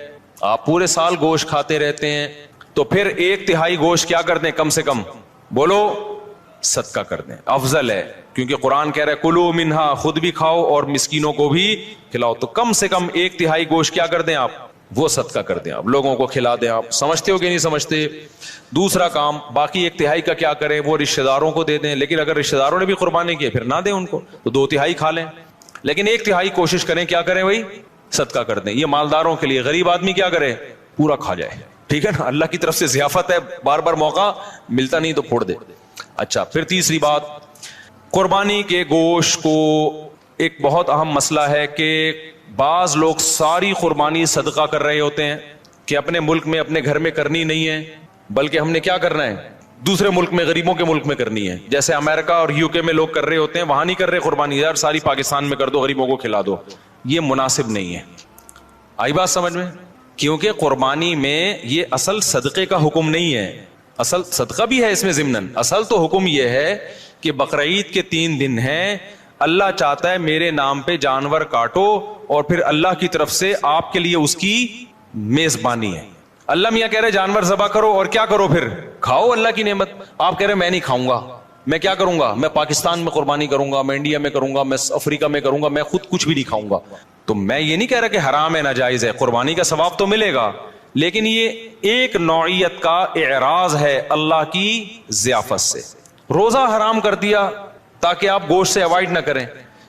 آپ پورے سال گوشت کھاتے رہتے ہیں, تو پھر 1/3 گوشت کیا کر دیں؟ کم سے کم بولو صدقہ کر دیں, افضل ہے. کیونکہ قرآن کہہ رہا ہے کلو منہا, خود بھی کھاؤ اور مسکینوں کو بھی کھلاؤ. تو کم سے کم 1/3 گوشت کیا کر دیں آپ؟ وہ صدقہ کر دیں, آپ لوگوں کو کھلا دیں. آپ سمجھتے ہو کہ نہیں سمجھتے؟ دوسرا کام, باقی 1/3 کا کیا کریں؟ وہ رشتہ داروں کو دے دیں. لیکن اگر رشتہ داروں نے بھی قربانی کی پھر نہ دیں ان کو, تو 2/3 کھا لیں. لیکن 1/3 کوشش کریں کیا کریں بھائی؟ صدقہ کر دیں. یہ مالداروں کے لیے, غریب آدمی کیا کرے؟ پورا کھا جائے, ٹھیک ہے نا, اللہ کی طرف سے ضیافت ہے, بار بار موقع ملتا نہیں تو پھوڑ دے. اچھا, پھر تیسری بات, قربانی کے گوشت کو ایک بہت اہم مسئلہ ہے کہ بعض لوگ ساری قربانی صدقہ کر رہے ہوتے ہیں کہ اپنے ملک میں, اپنے گھر میں کرنی نہیں ہے, بلکہ ہم نے کیا کرنا ہے؟ دوسرے ملک میں, غریبوں کے ملک میں کرنی ہے. جیسے امریکہ اور UK میں لوگ کر رہے ہوتے ہیں, وہاں نہیں کر رہے قربانی, یار ساری پاکستان میں کر دو, غریبوں کو کھلا دو. یہ مناسب نہیں ہے. آئی بات سمجھ میں؟ کیونکہ قربانی میں یہ اصل صدقے کا حکم نہیں ہے, اصل صدقہ بھی ہے اس میں ضمناً, اصل تو حکم یہ ہے کہ بقرعید کے 3 دن ہیں, اللہ چاہتا ہے میرے نام پہ جانور کاٹو اور پھر اللہ کی طرف سے آپ کے لیے اس کی میزبانی ہے. اللہ میاں کہہ رہے جانور ذبح کرو اور کیا کرو؟ پھر کھاؤ اللہ کی نعمت. آپ کہہ رہے میں نہیں کھاؤں گا, میں کیا کروں گا؟ میں پاکستان میں قربانی کروں گا, میں انڈیا میں کروں گا, میں افریقہ میں کروں گا, میں خود کچھ بھی نہیں کھاؤں گا. تو میں یہ نہیں کہہ رہا کہ حرام ہے, ناجائز ہے, قربانی کا ثواب تو ملے گا, لیکن یہ ایک نوعیت کا اعراض ہے اللہ کی ضیافت سے. روزہ حرام کر دیا تاکہ آپ گوشت سے اوائڈ نہ کریں.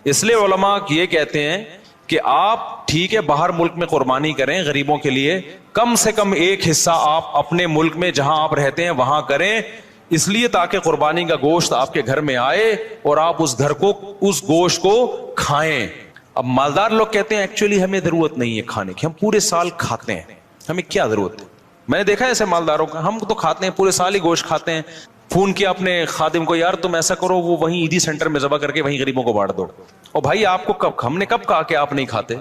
اس لیے علماء یہ کہتے ہیں کہ آپ ٹھیک ہے باہر ملک میں قربانی کریں غریبوں کے لیے, کم سے کم ایک حصہ آپ اپنے ملک میں جہاں آپ رہتے ہیں وہاں کریں, اس لیے تاکہ قربانی کا گوشت آپ کے گھر میں آئے اور آپ اس گھر کو, اس گوشت کو کھائیں. اب مالدار لوگ کہتے ہیں ایکچولی ہمیں ضرورت نہیں ہے کھانے کی, ہم پورے سال کھاتے ہیں, ہمیں کیا ضرورت ہے؟ میں نے دیکھا ہے ایسے مالداروں کا، ہم تو کھاتے ہیں پورے سال ہی گوشت کھاتے ہیں. فون کیا اپنے خادم کو، یار تم ایسا کرو وہ وہیں عیدی سینٹر میں ذبح کر کے وہیں غریبوں کو بانٹ دو. اور بھائی آپ کو کب، ہم نے کب کہا کہ آپ نہیں کھاتے؟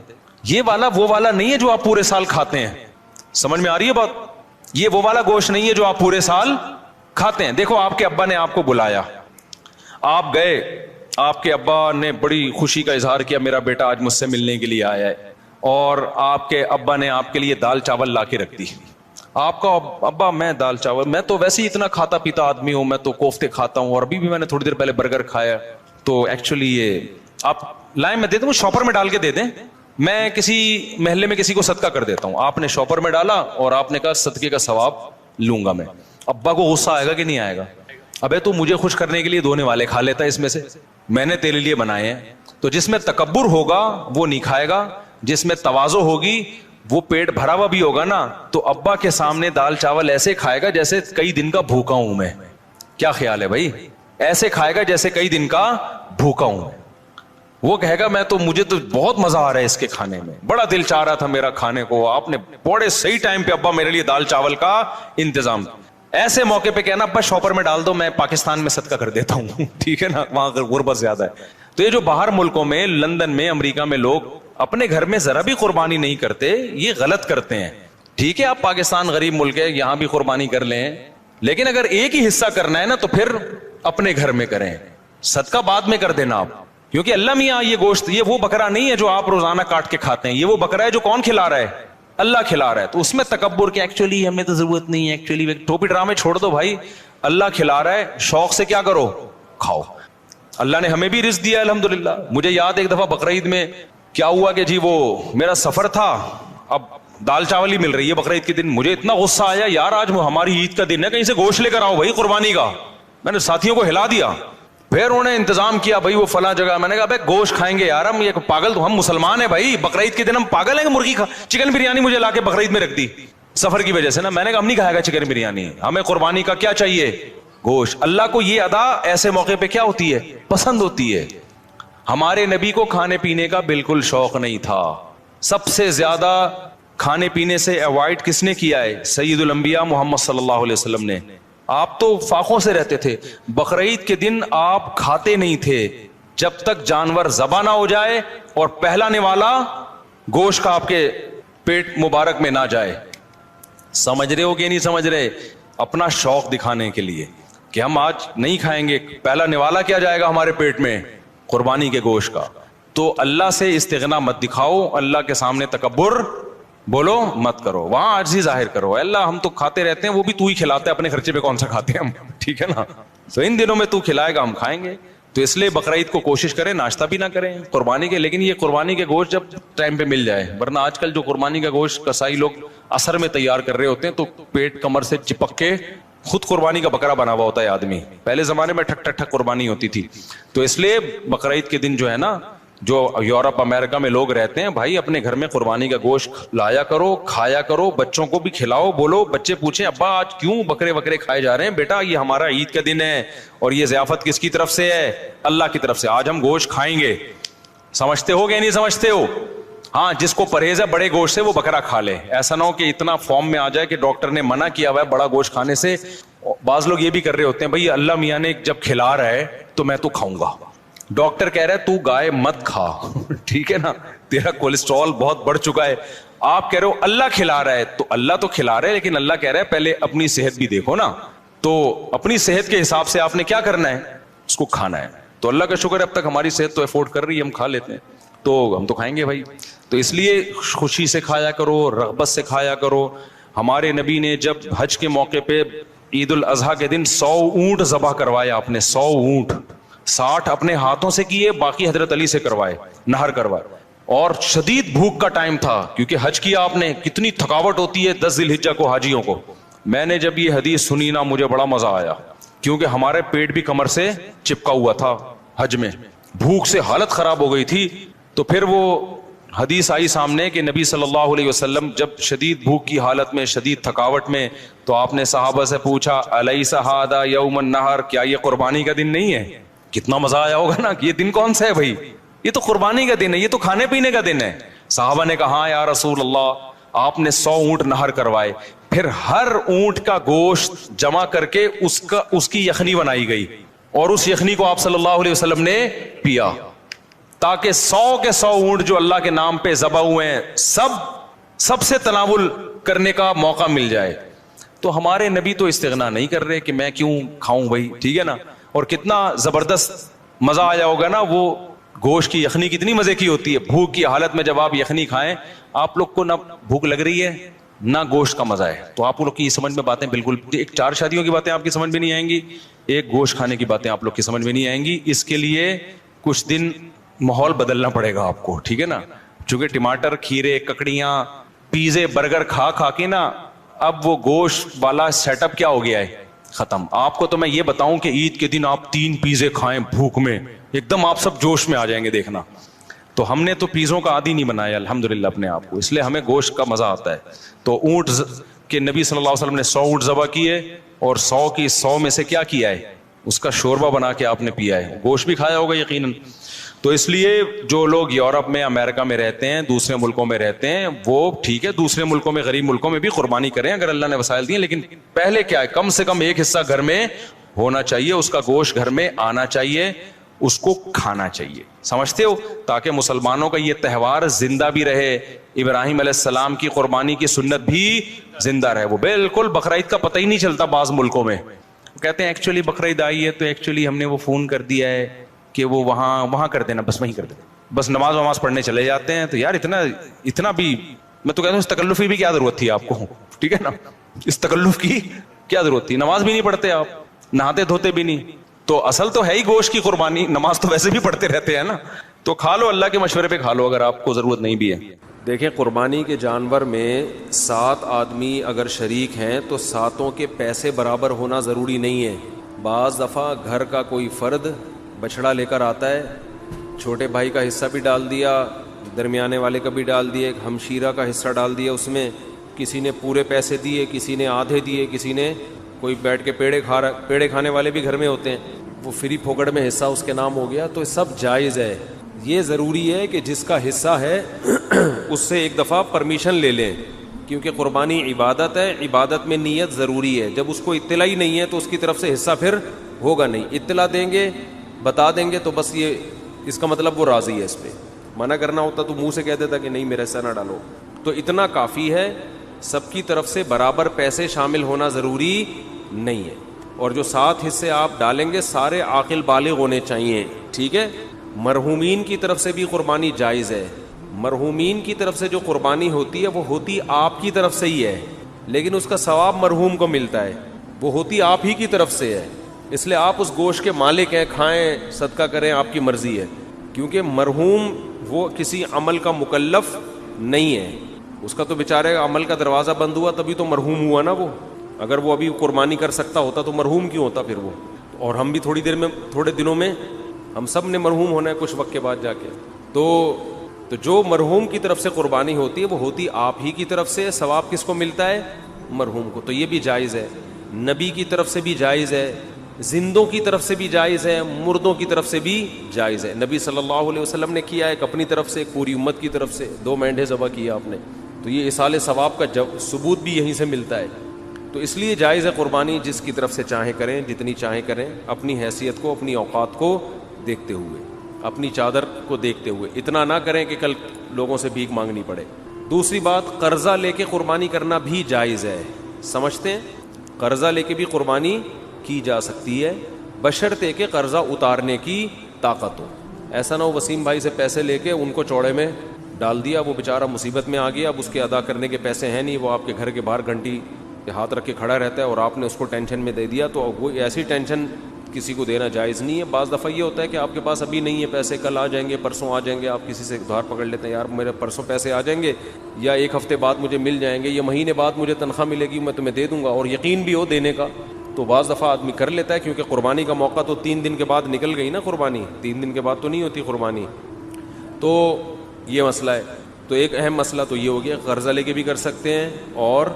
یہ والا وہ والا نہیں ہے جو آپ پورے سال کھاتے ہیں. سمجھ میں آ رہی ہے بات؟ یہ وہ والا گوشت نہیں ہے جو آپ پورے سال کھاتے ہیں. دیکھو آپ کے ابا نے آپ کو بلایا، آپ گئے، آپ کے ابا نے بڑی خوشی کا اظہار کیا میرا بیٹا آج مجھ سے ملنے کے لیے آیا ہے، اور آپ کے ابا نے آپ کے لیے دال چاول لا کے رکھ دی. آپ کا ابا، میں دال چاول، میں تو ویسے ہی اتنا کھاتا پیتا آدمی ہوں، میں تو کوفتے کھاتا ہوں، اور ابھی بھی میں نے تھوڑی دیر پہلے برگر کھایا. تو ایکچولی یہ آپ لائیں، میں دے دوں، شاپر میں ڈال کے دے دیں، میں کسی محلے میں کسی کو صدقہ کر دیتا ہوں. آپ نے شاپر میں ڈالا اور آپ نے کہا صدقے کا ثواب لوں گا میں. ابا کو غصہ آئے گا کہ نہیں آئے گا؟ ابے تو مجھے خوش کرنے کے لیے دھونے والے کھا لیتا ہے اس میں سے، میں نے تیرے لیے بنائے ہیں. تو جس میں تکبر ہوگا وہ نہیں کھائے گا، جس میں تواضع ہوگی وہ پیٹ بھرا ہوا بھی ہوگا نا، تو ابا کے سامنے دال چاول ایسے کھائے گا جیسے کئی دن کا بھوکا ہوں میں. کیا خیال ہے بھائی؟ ایسے کھائے گا جیسے کئی دن کا بھوکا ہوں. وہ کہے گا میں تو، مجھے تو بہت مزہ آ رہا ہے اس کے کھانے میں، بڑا دل چاہ رہا تھا میرا کھانے کو، آپ نے بڑے صحیح ٹائم پہ ابا میرے لیے دال چاول کا انتظام. ایسے موقع پہ کہنا ابا شاپر میں ڈال دو، میں پاکستان میں صدقہ کر دیتا ہوں. ٹھیک ہے نا، وہاں غربت زیادہ ہے. تو یہ جو باہر ملکوں میں، لندن میں، امریکہ میں لوگ اپنے گھر میں ذرا بھی قربانی نہیں کرتے، یہ غلط کرتے ہیں. ٹھیک ہے آپ پاکستان غریب ملک ہے، یہاں بھی قربانی کر لیں، لیکن اگر ایک ہی حصہ کرنا ہے نا تو پھر اپنے گھر میں کریں، صدقہ بعد میں کر دینا آپ. کیونکہ اللہ میاں یہ گوشت، یہ وہ بکرا نہیں ہے جو آپ روزانہ کاٹ کے کھاتے ہیں، یہ وہ بکرا ہے جو کون کھلا رہا ہے؟ اللہ کھلا رہا ہے. تو اس میں تکبر کہ ایکچولی ہمیں تو ضرورت نہیں ہے، ایکچولی ٹوپی ڈرامے چھوڑ دو بھائی. اللہ کھلا رہا ہے، شوق سے کیا کرو، کھاؤ. اللہ نے ہمیں بھی رزق دیا الحمدللہ. مجھے یاد ایک دفعہ بقرعید میں کیا ہوا کہ جی وہ میرا سفر تھا، اب دال چاول ہی مل رہی ہے بقرعید کے دن. مجھے اتنا غصہ آیا، یار آج ہماری عید کا دن ہے، کہیں سے گوشت لے کر آؤ بھائی قربانی کا. میں نے ساتھیوں کو ہلا دیا، پھر انہوں نے انتظام کیا بھائی وہ فلاں جگہ. میں نے کہا بھائی گوشت کھائیں گے یار ہم، یہ پاگل تو ہم مسلمان ہیں بھائی، بقرعید کے دن ہم پاگل ہیں کہ مرغی چکن بریانی مجھے لا کے بقرعید میں رکھ دی سفر کی وجہ سے نا. میں نے کہا ہم نہیں کھائے گا چکن بریانی، ہمیں قربانی کا کیا چاہیے، گوشت. اللہ کو یہ ادا ایسے موقع پہ کیا ہوتی ہے، پسند ہوتی ہے. ہمارے نبی کو کھانے پینے کا بالکل شوق نہیں تھا. سب سے زیادہ کھانے پینے سے اوائڈ کس نے کیا ہے؟ سید الانبیاء محمد صلی اللہ علیہ وسلم نے. آپ تو فاقوں سے رہتے تھے. بقرعید کے دن آپ کھاتے نہیں تھے جب تک جانور ذبح نہ ہو جائے اور پہلا نوالا گوشت کا آپ کے پیٹ مبارک میں نہ جائے. سمجھ رہے ہو کہ نہیں سمجھ رہے؟ اپنا شوق دکھانے کے لیے کہ ہم آج نہیں کھائیں گے، پہلا نوالا کیا جائے گا ہمارے پیٹ میں، قربانی کے گوشت کا. تو اللہ سے استغنا مت دکھاؤ، اللہ کے سامنے تکبر بولو مت کرو، وہاں عاجزی ظاہر کرو. اللہ ہم تو کھاتے رہتے ہیں، وہ بھی تو ہی کھلاتا ہے، اپنے خرچے پہ کون سا کھاتے ہیں ہم. ٹھیک ہے نا، تو ان دنوں میں تو کھلائے گا ہم کھائیں گے. تو اس لیے بقرعید کو کوشش کریں ناشتہ بھی نہ کریں قربانی کے، لیکن یہ قربانی کے گوشت جب ٹائم پہ مل جائے. ورنہ آج کل جو قربانی کا گوشت کسائی لوگ اثر میں تیار کر رہے ہوتے ہیں تو پیٹ کمر سے چپک کے خود قربانی کا بکرا بنا ہوا ہوتا ہے آدمی. پہلے زمانے میں ٹھک ٹھک ٹھک قربانی ہوتی تھی. تو اس لیے بقرعید کے دن جو ہے نا، جو یورپ امریکہ میں لوگ رہتے ہیں بھائی، اپنے گھر میں قربانی کا گوشت لایا کرو، کھایا کرو، بچوں کو بھی کھلاؤ. بولو بچے پوچھیں ابا آج کیوں بکرے وکرے کھائے جا رہے ہیں؟ بیٹا یہ ہمارا عید کا دن ہے اور یہ ضیافت کس کی طرف سے ہے؟ اللہ کی طرف سے. آج ہم گوشت کھائیں گے. سمجھتے ہو کہ نہیں سمجھتے ہو؟ ہاں جس کو پرہیز ہے بڑے گوشت سے وہ بکرا کھا لے. ایسا نہ ہو کہ اتنا فارم میں آ جائے کہ ڈاکٹر نے منع کیا ہوا ہے بڑا گوشت کھانے سے. بعض لوگ یہ بھی کر رہے ہوتے ہیں بھائی اللہ میاں نے جب کھلا رہا ہے تو میں تو کھاؤں گا. ڈاکٹر کہہ رہا ہے تو گائے مت کھا. ٹھیک ہے نا، تیرا کولیسٹرول بہت بڑھ چکا ہے. آپ کہہ رہے ہو اللہ کھلا رہا ہے، تو اللہ تو کھلا رہا ہے لیکن اللہ کہہ رہا ہے پہلے اپنی صحت بھی دیکھو نا. تو اپنی صحت کے حساب سے آپ نے کیا کرنا ہے، اس کو کھانا ہے. تو اللہ کا شکر ہے اب تک ہماری صحت تو افورڈ کر رہی ہے، ہم کھا لیتے ہیں، تو ہم تو کھائیں گے بھائی. تو اس لیے خوشی سے کھایا کرو، رغبت سے کھایا کرو. ہمارے نبی نے جب حج کے موقع پہ عید الاضحیٰ کے دن 100 اونٹ ذبح کروائے. آپ نے 100 اونٹ، 60 اپنے ہاتھوں سے کیے، باقی حضرت علی سے کروائے، نہر کروائے. اور شدید بھوک کا ٹائم تھا کیونکہ حج کیا آپ نے، کتنی تھکاوٹ ہوتی ہے 10 ذی الحجہ کو حاجیوں کو. میں نے جب یہ حدیث سنی نا مجھے بڑا مزہ آیا، کیونکہ ہمارے پیٹ بھی کمر سے چپکا ہوا تھا حج میں، بھوک سے حالت خراب ہو گئی تھی. تو پھر وہ حدیث آئی سامنے کہ نبی صلی اللہ علیہ وسلم جب شدید بھوک کی حالت میں، شدید تھکاوٹ میں، تو آپ نے صحابہ سے پوچھا الیس ھذا یوم النحر، کیا یہ قربانی کا دن نہیں ہے؟ کتنا مزہ آیا ہوگا نا کہ یہ دن کون سا ہے بھائی، یہ تو قربانی کا دن ہے، یہ تو کھانے پینے کا دن ہے. صحابہ نے کہا ہاں یا رسول اللہ، آپ نے 100 اونٹ نہر کروائے, پھر ہر اونٹ کا گوشت جمع کر کے اس کی یخنی بنائی گئی, اور اس یخنی کو آپ صلی اللہ علیہ وسلم نے پیا, تاکہ 100 کے 100 اونٹ جو اللہ کے نام پہ ذبح ہوئے ہیں سب سے تناول کرنے کا موقع مل جائے. تو ہمارے نبی تو استغنا نہیں کر رہے کہ میں کیوں کھاؤں بھائی, ٹھیک ہے نا. اور کتنا زبردست مزہ آیا ہوگا نا, وہ گوشت کی یخنی کتنی مزے کی ہوتی ہے. بھوک کی حالت میں جب آپ یخنی کھائیں, آپ لوگ کو نہ بھوک لگ رہی ہے نہ گوشت کا مزہ ہے, تو آپ لوگ کی سمجھ میں باتیں بالکل, ایک 4 شادیوں کی باتیں آپ کی سمجھ میں نہیں آئیں گی, ایک گوشت کھانے کی باتیں آپ لوگ کی سمجھ میں نہیں آئیں گی. اس کے لیے کچھ دن ماحول بدلنا پڑے گا آپ کو, ٹھیک ہے نا. چونکہ ٹماٹر, کھیرے, ککڑیاں, پیزے, برگر کھا کے نا اب وہ گوشت والا سیٹ اپ کیا ہو گیا ہے, ختم. آپ کو تو میں یہ بتاؤں کہ عید کے دن آپ 3 پیزے کھائیں بھوک میں, ایک دم آپ سب جوش میں آ جائیں گے, دیکھنا. تو ہم نے تو پیزوں کا عادی نہیں بنایا الحمدللہ اپنے آپ کو, اس لیے ہمیں گوشت کا مزہ آتا ہے. تو اونٹ کے نبی صلی اللہ علیہ وسلم نے 100 اونٹ ذبح کیے, اور 100 کی 100 میں سے کیا کیا ہے, اس کا شوربہ بنا کے آپ نے پیا ہے. گوشت بھی کھایا ہوگا یقیناً. تو اس لیے جو لوگ یورپ میں, امریکہ میں رہتے ہیں, دوسرے ملکوں میں رہتے ہیں, وہ ٹھیک ہے دوسرے ملکوں میں, غریب ملکوں میں بھی قربانی کریں اگر اللہ نے وسائل دیے, لیکن پہلے کیا ہے, کم سے کم ایک حصہ گھر میں ہونا چاہیے, اس کا گوشت گھر میں آنا چاہیے, اس کو کھانا چاہیے. سمجھتے ہو, تاکہ مسلمانوں کا یہ تہوار زندہ بھی رہے, ابراہیم علیہ السلام کی قربانی کی سنت بھی زندہ رہے. وہ بالکل بقرعید کا پتہ ہی نہیں چلتا بعض ملکوں میں, کہتے ہیں ایکچولی بقرعید آئی ہے تو ایکچولی ہم نے وہ فون کر دیا ہے کہ وہ وہاں کر دینا, بس وہیں کر دینا, بس نماز پڑھنے چلے جاتے ہیں. تو یار اتنا بھی, میں تو کہتا ہوں اس تکلف کی بھی کیا ضرورت تھی آپ کو, ٹھیک ہے نا, اس تکلف کی کیا ضرورت تھی. نماز بھی نہیں پڑھتے آپ, نہاتے دھوتے بھی نہیں, تو اصل تو ہے ہی گوشت کی قربانی, نماز تو ویسے بھی پڑھتے رہتے ہیں نا. تو کھا لو, اللہ کے مشورے پہ کھا لو اگر آپ کو ضرورت نہیں بھی ہے. دیکھیں, قربانی کے جانور میں 7 آدمی اگر شریک ہیں تو 7 کے پیسے برابر ہونا ضروری نہیں ہے. بعض دفعہ گھر کا کوئی فرد بچڑا لے کر آتا ہے, چھوٹے بھائی کا حصہ بھی ڈال دیا, درمیانے والے کا بھی ڈال دیا, ایک ہمشیرہ کا حصہ ڈال دیا اس میں, کسی نے پورے پیسے دیے, کسی نے آدھے دیے, کسی نے, کوئی بیٹھ کے پیڑے کھانے والے بھی گھر میں ہوتے ہیں, وہ فری پھوکڑ میں حصہ اس کے نام ہو گیا. تو سب جائز ہے. یہ ضروری ہے کہ جس کا حصہ ہے اس سے ایک دفعہ پرمیشن لے لیں, کیونکہ قربانی عبادت ہے, عبادت میں نیت ضروری ہے. جب اس کو اطلاع ہی نہیں ہے تو اس کی طرف سے حصہ پھر ہوگا نہیں. اطلاع دیں گے, بتا دیں گے تو بس یہ اس کا مطلب وہ راضی ہے. اس پہ منع کرنا ہوتا تو منہ سے کہہ دیتا کہ نہیں میرا حصہ نہ ڈالو. تو اتنا کافی ہے, سب کی طرف سے برابر پیسے شامل ہونا ضروری نہیں ہے. اور جو 7 حصے آپ ڈالیں گے سارے عاقل بالغ ہونے چاہیے, ٹھیک ہے. مرحومین کی طرف سے بھی قربانی جائز ہے. مرحومین کی طرف سے جو قربانی ہوتی ہے وہ ہوتی آپ کی طرف سے ہی ہے, لیکن اس کا ثواب مرحوم کو ملتا ہے, وہ ہوتی آپ ہی کی طرف سے ہے. اس لیے آپ اس گوشت کے مالک ہیں, کھائیں, صدقہ کریں, آپ کی مرضی ہے. کیونکہ مرحوم وہ کسی عمل کا مکلف نہیں ہے, اس کا تو بیچارے عمل کا دروازہ بند ہوا تبھی تو مرحوم ہوا نا وہ. اگر وہ ابھی قربانی کر سکتا ہوتا تو مرحوم کیوں ہوتا پھر وہ. اور ہم بھی تھوڑے دنوں میں ہم سب نے مرحوم ہونا ہے کچھ وقت کے بعد جا کے. تو جو مرحوم کی طرف سے قربانی ہوتی ہے وہ ہوتی آپ ہی کی طرف سے, ثواب کس کو ملتا ہے, مرحوم کو. تو یہ بھی جائز ہے. نبی کی طرف سے بھی جائز ہے, زندوں کی طرف سے بھی جائز ہے, مردوں کی طرف سے بھی جائز ہے. نبی صلی اللہ علیہ وسلم نے کیا ایک اپنی طرف سے, ایک پوری امت کی طرف سے, 2 مینڈھے ذبح کیا آپ نے. تو یہ اصال ثواب کا ثبوت بھی یہیں سے ملتا ہے. تو اس لیے جائز ہے قربانی, جس کی طرف سے چاہیں کریں, جتنی چاہیں کریں, اپنی حیثیت کو, اپنی اوقات کو دیکھتے ہوئے, اپنی چادر کو دیکھتے ہوئے. اتنا نہ کریں کہ کل لوگوں سے بھیک مانگنی پڑے. دوسری بات, قرضہ لے کے قربانی کرنا بھی جائز ہے. سمجھتے ہیں, قرضہ لے کے بھی قربانی کی جا سکتی ہے, بشرطے کہ قرضہ اتارنے کی طاقت ہو. ایسا نہ ہو وسیم بھائی سے پیسے لے کے ان کو چوڑے میں ڈال دیا, وہ بیچارہ مصیبت میں آ گیا, اب اس کے ادا کرنے کے پیسے ہیں نہیں, وہ آپ کے گھر کے باہر گھنٹی ہاتھ رکھ کے کھڑا رہتا ہے اور آپ نے اس کو ٹینشن میں دے دیا. تو وہ ایسی ٹینشن کسی کو دینا جائز نہیں ہے. بعض دفعہ یہ ہوتا ہے کہ آپ کے پاس ابھی نہیں ہے پیسے, کل آ جائیں گے, پرسوں آ جائیں گے, آپ کسی سے ادھار پکڑ لیتے ہیں, یار میرے پرسوں پیسے آ جائیں گے یا 1 ہفتے بعد مجھے مل جائیں گے, یا مہینے بعد مجھے تنخواہ ملے گی, میں تمہیں دے دوں گا, اور یقین بھی ہو دینے کا. تو بعض دفعہ آدمی کر لیتا ہے, کیونکہ قربانی کا موقع تو 3 دن کے بعد نکل گئی نا. قربانی 3 دن کے بعد تو نہیں ہوتی قربانی. تو یہ مسئلہ ہے. تو ایک اہم مسئلہ تو یہ ہو گیا, قرضہ لے کے بھی کر سکتے ہیں, اور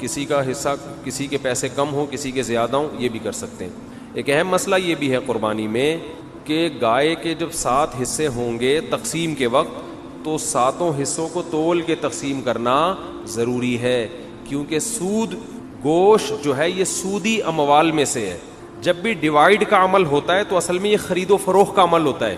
کسی کا حصہ, کسی کے پیسے کم ہوں, کسی کے زیادہ ہوں, یہ بھی کر سکتے ہیں. ایک اہم مسئلہ یہ بھی ہے قربانی میں کہ گائے کے جب 7 حصے ہوں گے تقسیم کے وقت, تو ساتوں حصوں کو تول کے تقسیم کرنا ضروری ہے، کیونکہ سود گوشت جو ہے یہ سودی اموال میں سے ہے. جب بھی ڈیوائڈ کا عمل ہوتا ہے تو اصل میں یہ خرید و فروخت کا عمل ہوتا ہے.